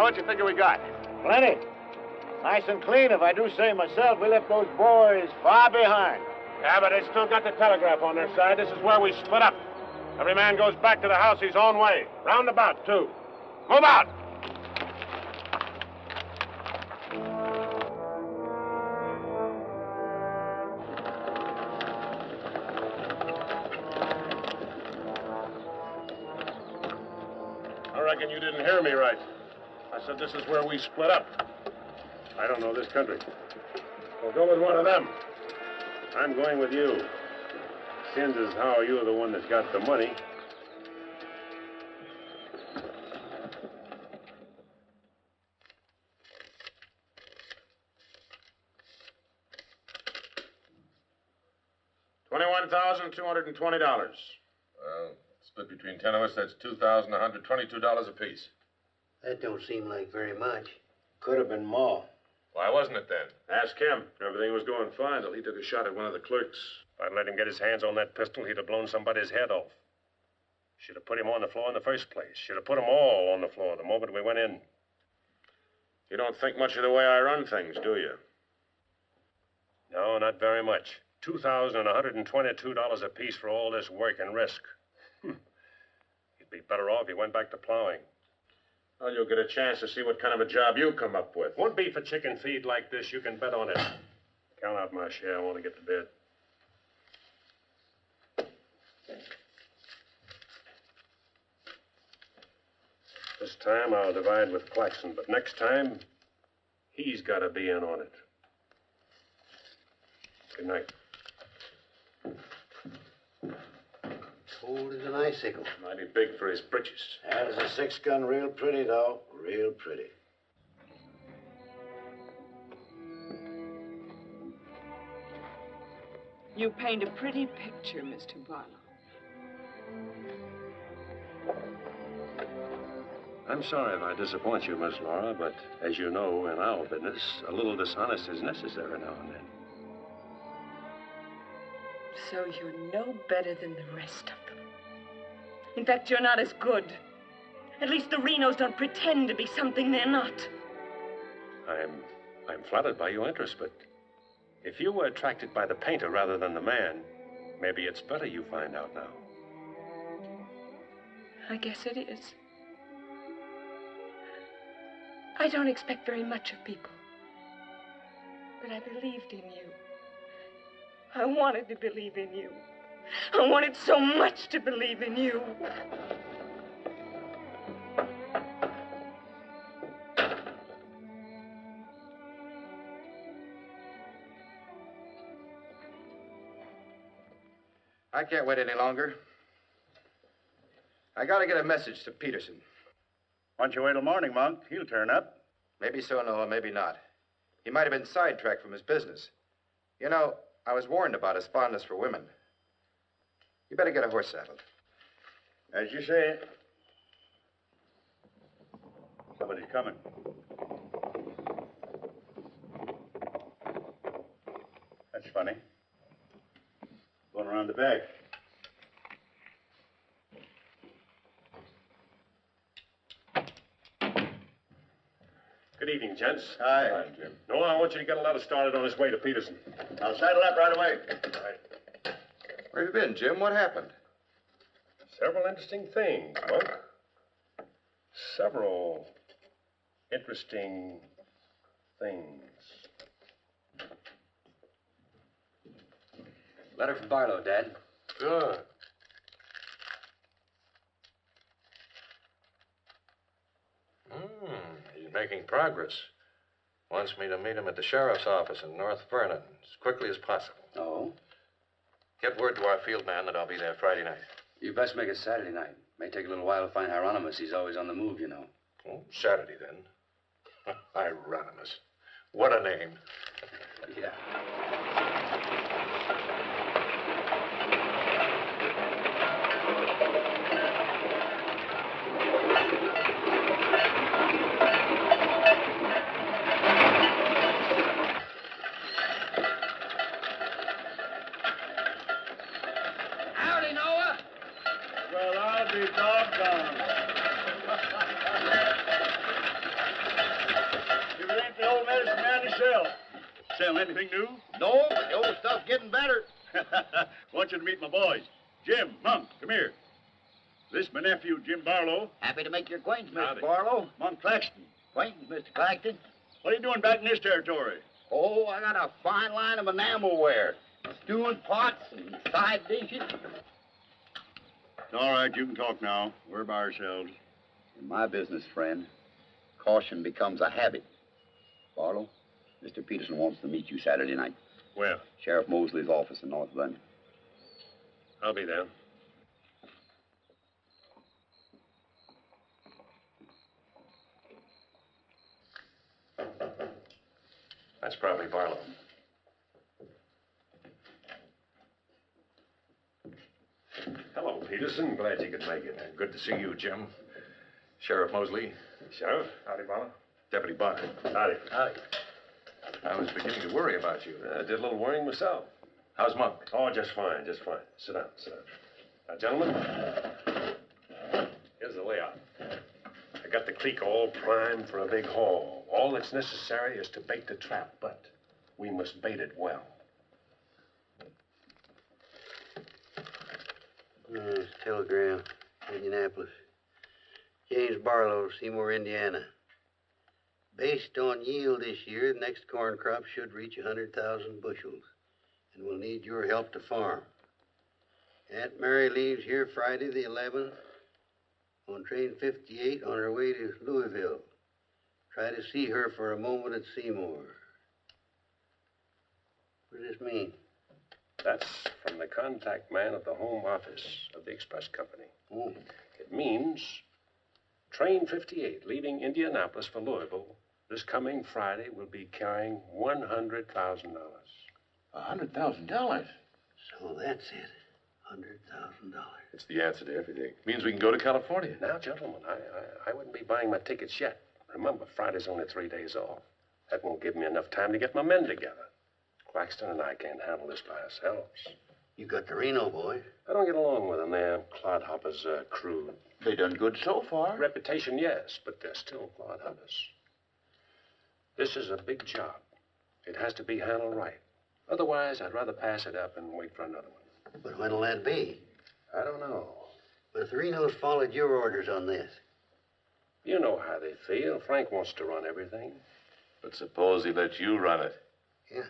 what you figure we got? Plenty. Nice and clean, if I do say myself. We left those boys far behind. Yeah, but they still got the telegraph on their side. This is where we split up. Every man goes back to the house his own way. Roundabout, too. Move out! I reckon you didn't hear me right. I said this is where we split up. I don't know this country. Well, go with one of them. I'm going with you. Since as how you're the one that's got the money. $21,220. Well, split between 10 of us, that's $2,122 apiece. That don't seem like very much. Could have been more. Why wasn't it then? Ask him. Everything was going fine till he took a shot at one of the clerks. If I'd let him get his hands on that pistol, he'd have blown somebody's head off. Should have put him on the floor in the first place. Should have put them all on the floor the moment we went in. You don't think much of the way I run things, do you? No, not very much. $2,122 apiece for all this work and risk. You'd be better off if you went back to plowing. Well, you'll get a chance to see what kind of a job you come up with. Won't be for chicken feed like this, you can bet on it. Count out my share. I want to get to bed. This time I'll divide with Claxon, but next time, he's got to be in on it. Good night. Cold as an icicle. Mighty big for his britches. That is a 6-gun, real pretty, though. Real pretty. You paint a pretty picture, Mr. Barlow. I'm sorry if I disappoint you, Miss Laura, but as you know, in our business, a little dishonest is necessary now and then. So you're no better than the rest of them. In fact, you're not as good. At least the Renos don't pretend to be something they're not. I'm flattered by your interest, but if you were attracted by the painter rather than the man, maybe it's better you find out now. I guess it is. I don't expect very much of people. But I believed in you. I wanted to believe in you. I wanted so much to believe in you. I can't wait any longer. I gotta get a message to Peterson. Why don't you wait till morning, Monk? He'll turn up. Maybe so, Noah, maybe not. He might have been sidetracked from his business. You know, I was warned about his fondness for women. You better get a horse saddled. As you say. Somebody's coming. That's funny. Going around the back. Good evening, gents. Hi. Hi, Jim. Noah, I want you to get a letter started on his way to Peterson. I'll saddle up right away. Right. Where have you been, Jim? What happened? Several interesting things, Monk. Several interesting things. Letter from Barlow, Dad. Good. He's making progress. Wants me to meet him at the sheriff's office in North Vernon as quickly as possible. Oh? Get word to our field man that I'll be there Friday night. You best make it Saturday night. May take a little while to find Hieronymus. He's always on the move, you know. Oh, Saturday, then. Hieronymus. What a name. Yeah. Howdy, Noah. Well, I'll be doggone. Selling anything new? No, but the old stuff's getting better. Want you to meet my boys. Jim, Monk, come here. This is my nephew, Jim Barlow. Happy to make your acquaintance, Mr. Howdy. Barlow. Monk Claxton. Acquaintance, Mr. Claxton. What are you doing back in this territory? Oh, I got a fine line of enamelware. Stewing pots and side dishes. All right, you can talk now. We're by ourselves. In my business, friend, caution becomes a habit. Barlow, Mr. Peterson wants to meet you Saturday night. Where? Sheriff Mosley's office in North London. I'll be there. That's probably Barlow. Hello, Peterson. Glad you could make it. Good to see you, Jim. Sheriff Mosley. Sheriff? Howdy, Barlow. Deputy Bonner. Howdy. Howdy. I was beginning to worry about you. I did a little worrying myself. How's Monk? Oh, just fine, just fine. Sit down, sit down. Now, gentlemen, here's the layout. I got the clique all primed for a big haul. All that's necessary is to bait the trap, but we must bait it well. Telegram, Indianapolis. James Barlow, Seymour, Indiana. Based on yield this year, the next corn crop should reach 100,000 bushels, and we'll need your help to farm. Aunt Mary leaves here Friday the 11th on train 58 on her way to Louisville. Try to see her for a moment at Seymour. What does this mean? That's from the contact man of the home office of the express company. Oh. It means train 58 leaving Indianapolis for Louisville this coming Friday will be carrying $100,000. $100,000? So that's it. $100,000. It's the answer to everything. Means we can go to California. Now, gentlemen, I wouldn't be buying my tickets yet. Remember, Friday's only 3 days off. That won't give me enough time to get my men together. Claxton and I can't handle this by ourselves. You got the Reno boy. I don't get along with them. They're clodhoppers, crude. They done good so far. Reputation, yes, but they're still clodhoppers. This is a big job. It has to be handled right. Otherwise, I'd rather pass it up and wait for another one. But when'll that be? I don't know. But if the Renos followed your orders on this. You know how they feel. Frank wants to run everything. But suppose he lets you run it. Yeah.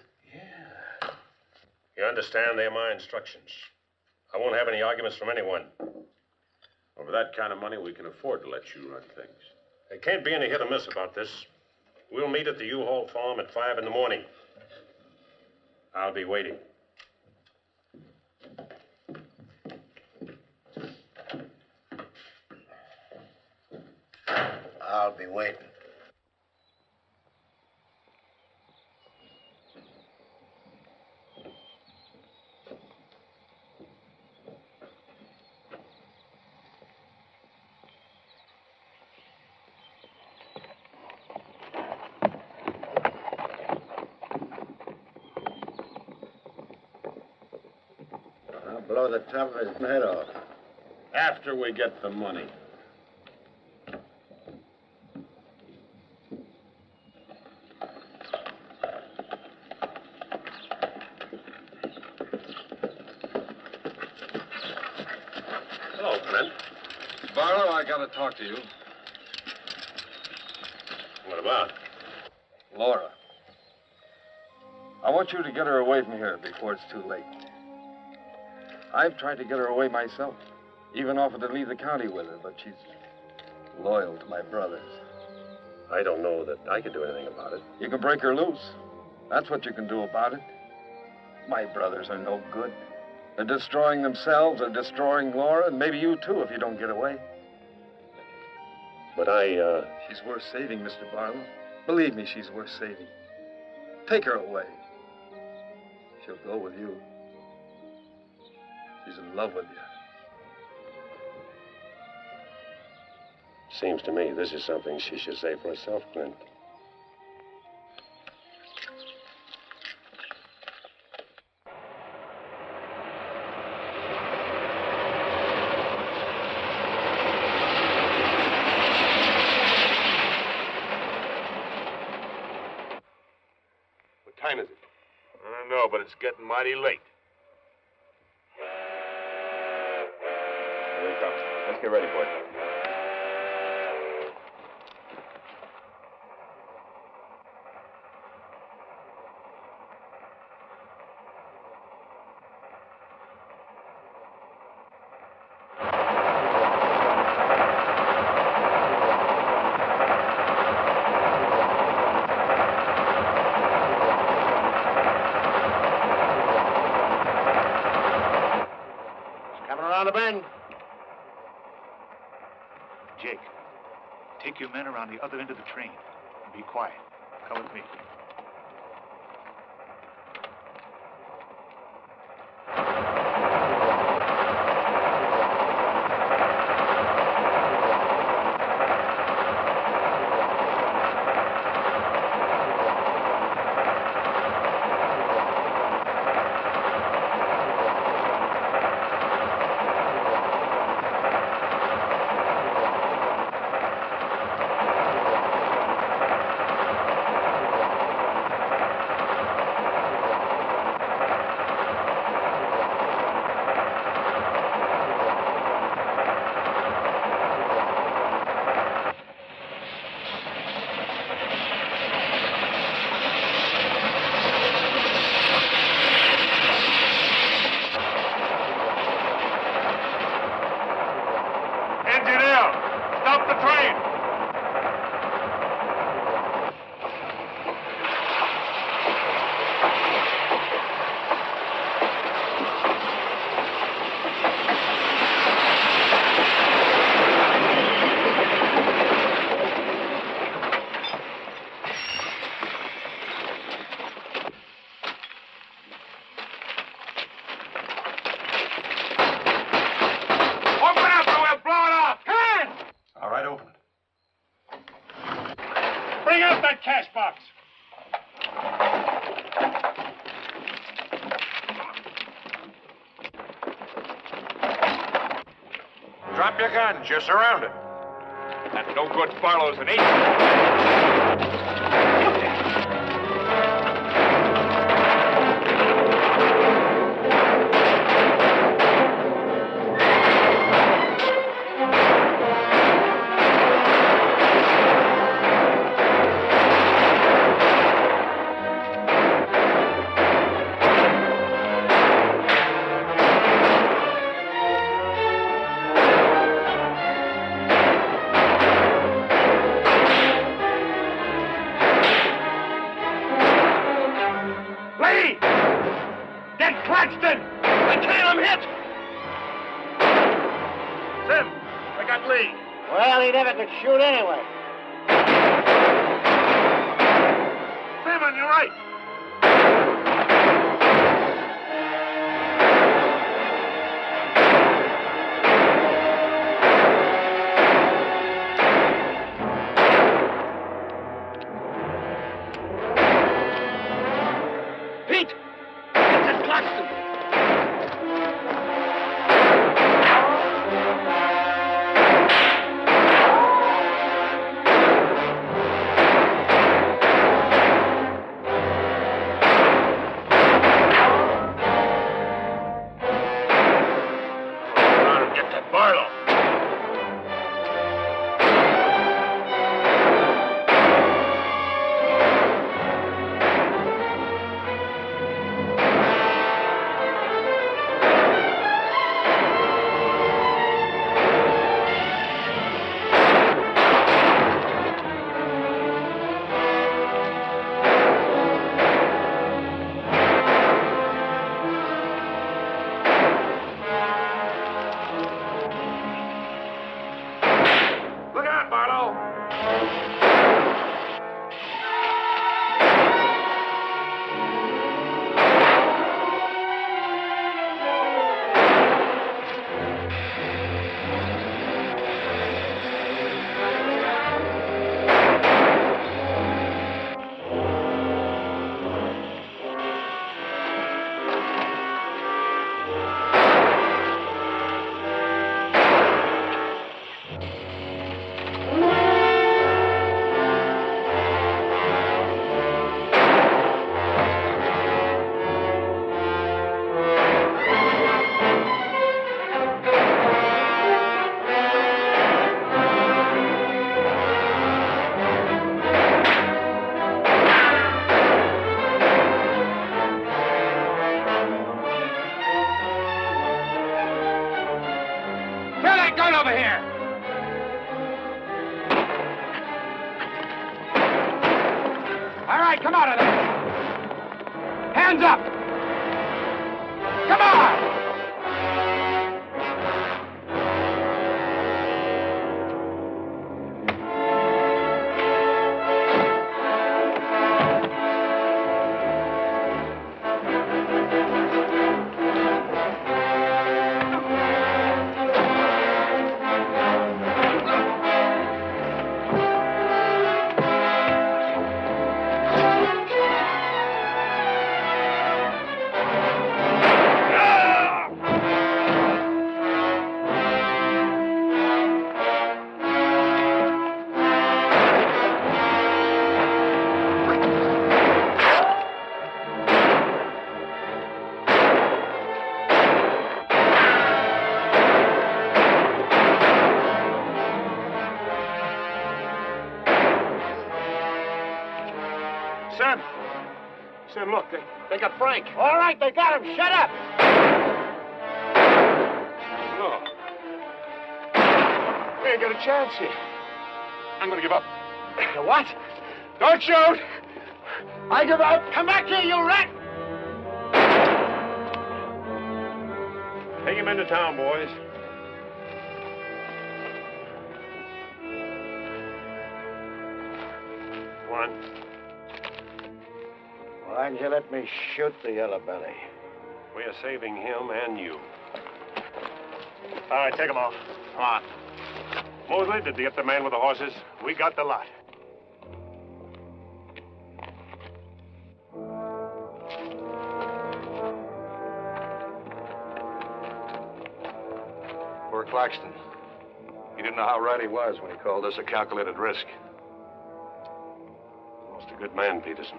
You understand they're my instructions. I won't have any arguments from anyone. Over that kind of money, we can afford to let you run things. There can't be any hit or miss about this. We'll meet at the U-Haul farm at 5 in the morning. I'll be waiting. I'll be waiting. I'll blow the top of his head off. After we get the money. Hello, Brent. Barlow, I gotta talk to you. What about? Laura. I want you to get her away from here before it's too late. I've tried to get her away myself. Even offered to leave the county with her, but she's loyal to my brothers. I don't know that I can do anything about it. You can break her loose. That's what you can do about it. My brothers are no good. They're destroying themselves, they're destroying Laura, and maybe you too if you don't get away. But She's worth saving, Mr. Barlow. Believe me, she's worth saving. Take her away. She'll go with you. She's in love with you. Seems to me this is something she should say for herself, Clint. What time is it? now, but it's getting mighty late. Here he comes. Let's get ready, boys. Around the bend. Jake, take your men around the other end of the train. And be quiet. Come with me. Bring out that cash box. Drop your guns. You're surrounded. That no-good Barlow's an agent. Well, he never could shoot anyway. Sam, on your right. Pete! It's at Claxton! gun over here! All right, come out of there! Hands up! Come on! Sam, look, they got Frank. All right, they got him. Shut up. No. We ain't got a chance here. I'm gonna give up. You what? Don't shoot! I give up. Come back here, you rat. Take him into town, boys. Come on. Why didn't you let me shoot the yellow belly? We are saving him and you. All right, take them off. Come on. Mosley, did you get the man with the horses? We got the lot. Poor Claxton. He didn't know how right he was when he called this a calculated risk. Lost a good man, Peterson.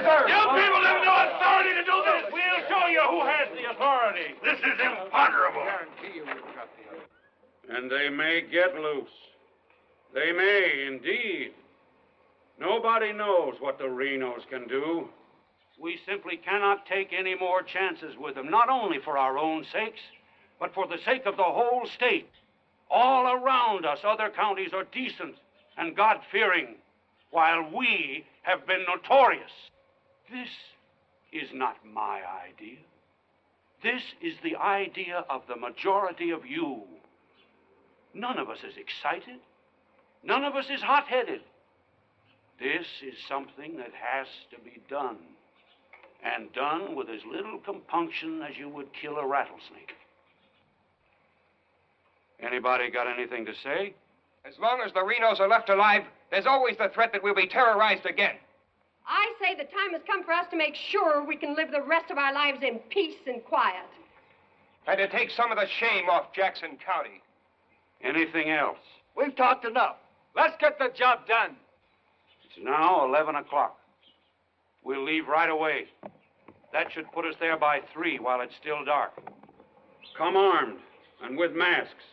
You people have no authority to do this. We'll show you who has the authority. This is imponderable. And they may get loose. They may, indeed. Nobody knows what the Renos can do. We simply cannot take any more chances with them, not only for our own sakes, but for the sake of the whole state. All around us, other counties are decent and God-fearing, while we have been notorious. This is not my idea. This is the idea of the majority of you. None of us is excited. None of us is hot-headed. This is something that has to be done, and done with as little compunction as you would kill a rattlesnake. Anybody got anything to say? As long as the Renos are left alive, there's always the threat that we'll be terrorized again. I say the time has come for us to make sure we can live the rest of our lives in peace and quiet. And to take some of the shame off Jackson County. Anything else? We've talked enough. Let's get the job done. It's now 11 o'clock. We'll leave right away. That should put us there by 3 while it's still dark. Come armed and with masks.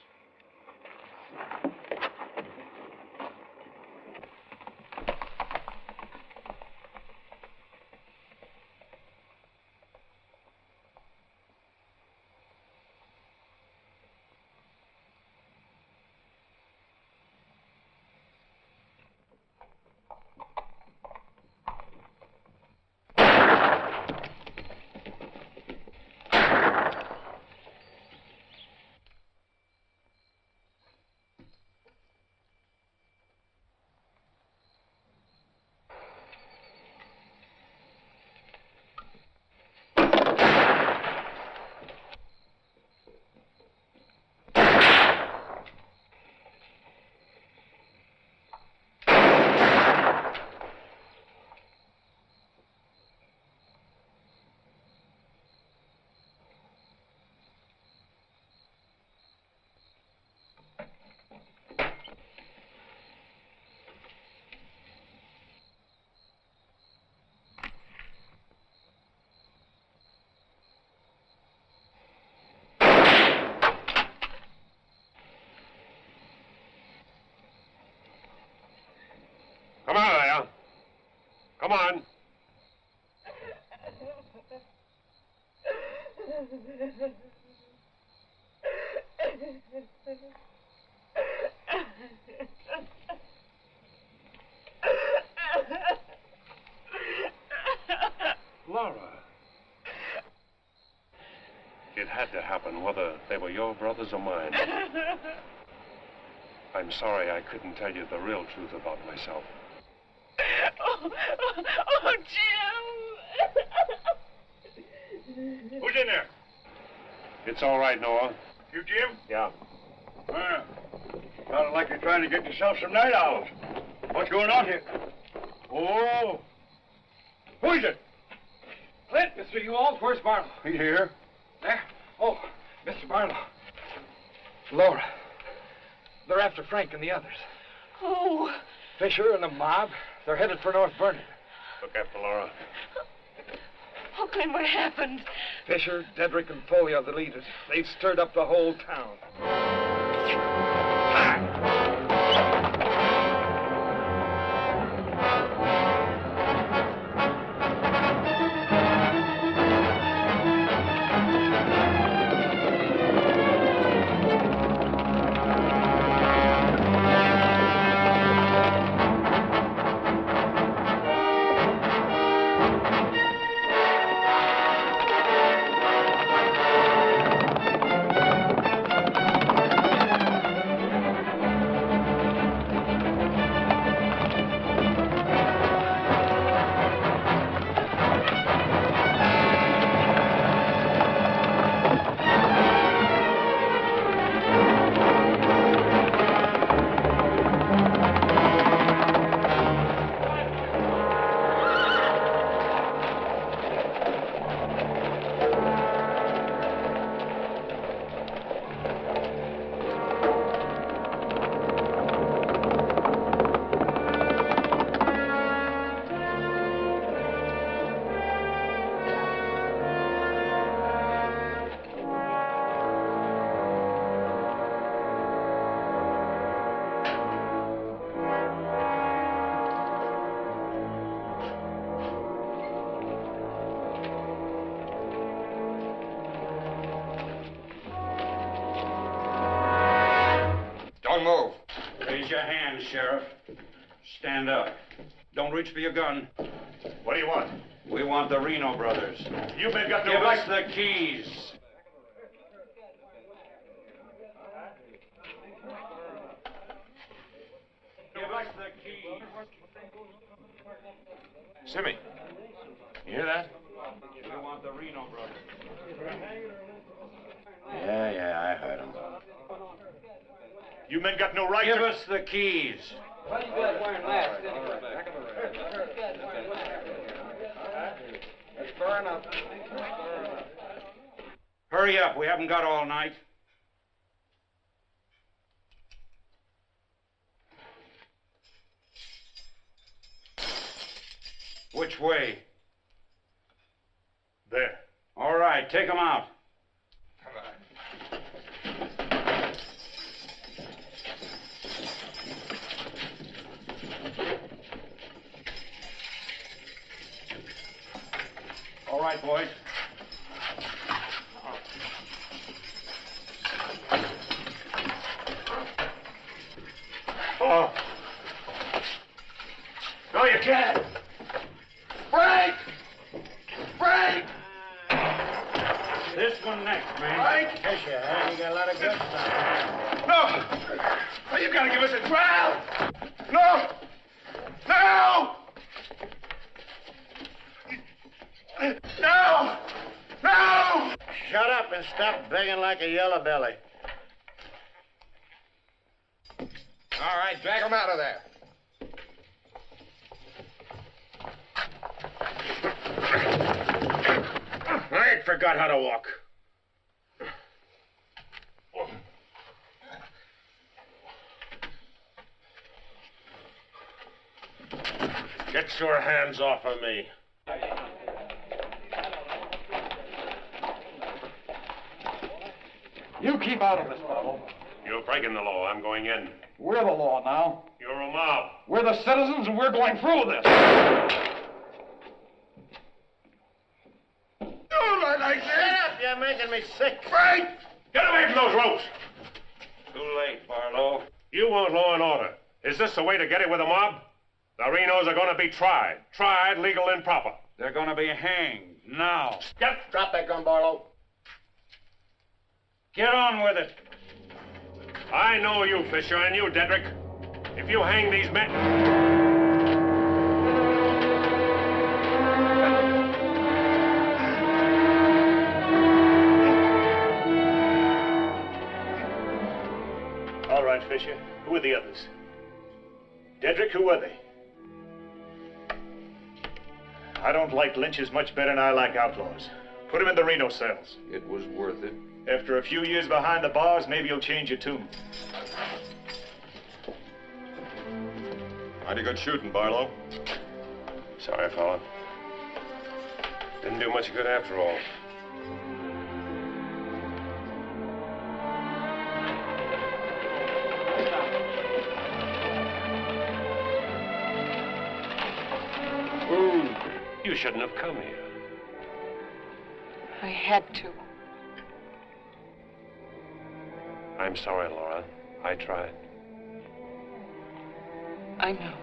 Come on there. Come on. Laura. It had to happen, whether they were your brothers or mine. I'm sorry I couldn't tell you the real truth about myself. Oh, Jim! Who's in there? It's all right, Noah. You, Jim? Yeah. Well, sounded like you're trying to get yourself some night owls. What's going on here? Oh. Who is it? Clint, Mr. Ewald, where's Barlow? He's here. There? Oh, Mr. Barlow. Laura. They're after Frank and the others. Oh. Fisher and the mob. They're headed for North Vernon. Look after Laura. Oh, Clint, what happened? Fisher, Dedrick, and Foley are the leaders. They've stirred up the whole town. Don't move. Raise your hand, Sheriff. Stand up. Don't reach for your gun. What do you want? We want the Reno brothers. You men got no Give right. us the keys. Give us the keys. Simmy, you hear that? We want the Reno brothers. Yeah, I heard him. You men got no right Give to... us the keys. Why are you guys wearing masks anyway? That's far enough. Hurry up. We haven't got all night. Which way? There. All right, take them out. All right, boys. Oh. No, you can't. Frank! Frank! This one next, man. Frank! Fisher, huh? You got a lot of good stuff. No! You gotta give us a trial! No! No! No! No! Shut up and stop begging like a yellow belly. All right, drag him out of there. I ain't forgot how to walk. Get your hands off of me. You keep out of this, Barlow. You're breaking the law. I'm going in. We're the law now. You're a mob. We're the citizens, and we're going through with this. Don't like this. Shut up, you're making me sick. Frank! Get away from those ropes! Too late, Barlow. You want law and order. Is this the way to get it with a mob? The Renos are going to be tried. Tried, legal, and proper. They're going to be hanged now. Drop that gun, Barlow. Get on with it. I know you, Fisher, and you, Dedrick. If you hang these men... All right, Fisher. Who are the others? Dedrick, who are they? I don't like lynches much better than I like outlaws. Put them in the Reno cells. It was worth it. After a few years behind the bars, maybe you'll change your tune. Mighty good shooting, Barlow. Sorry, fella. Didn't do much good after all. You shouldn't have come here. I had to. I'm sorry, Laura. I tried. I know.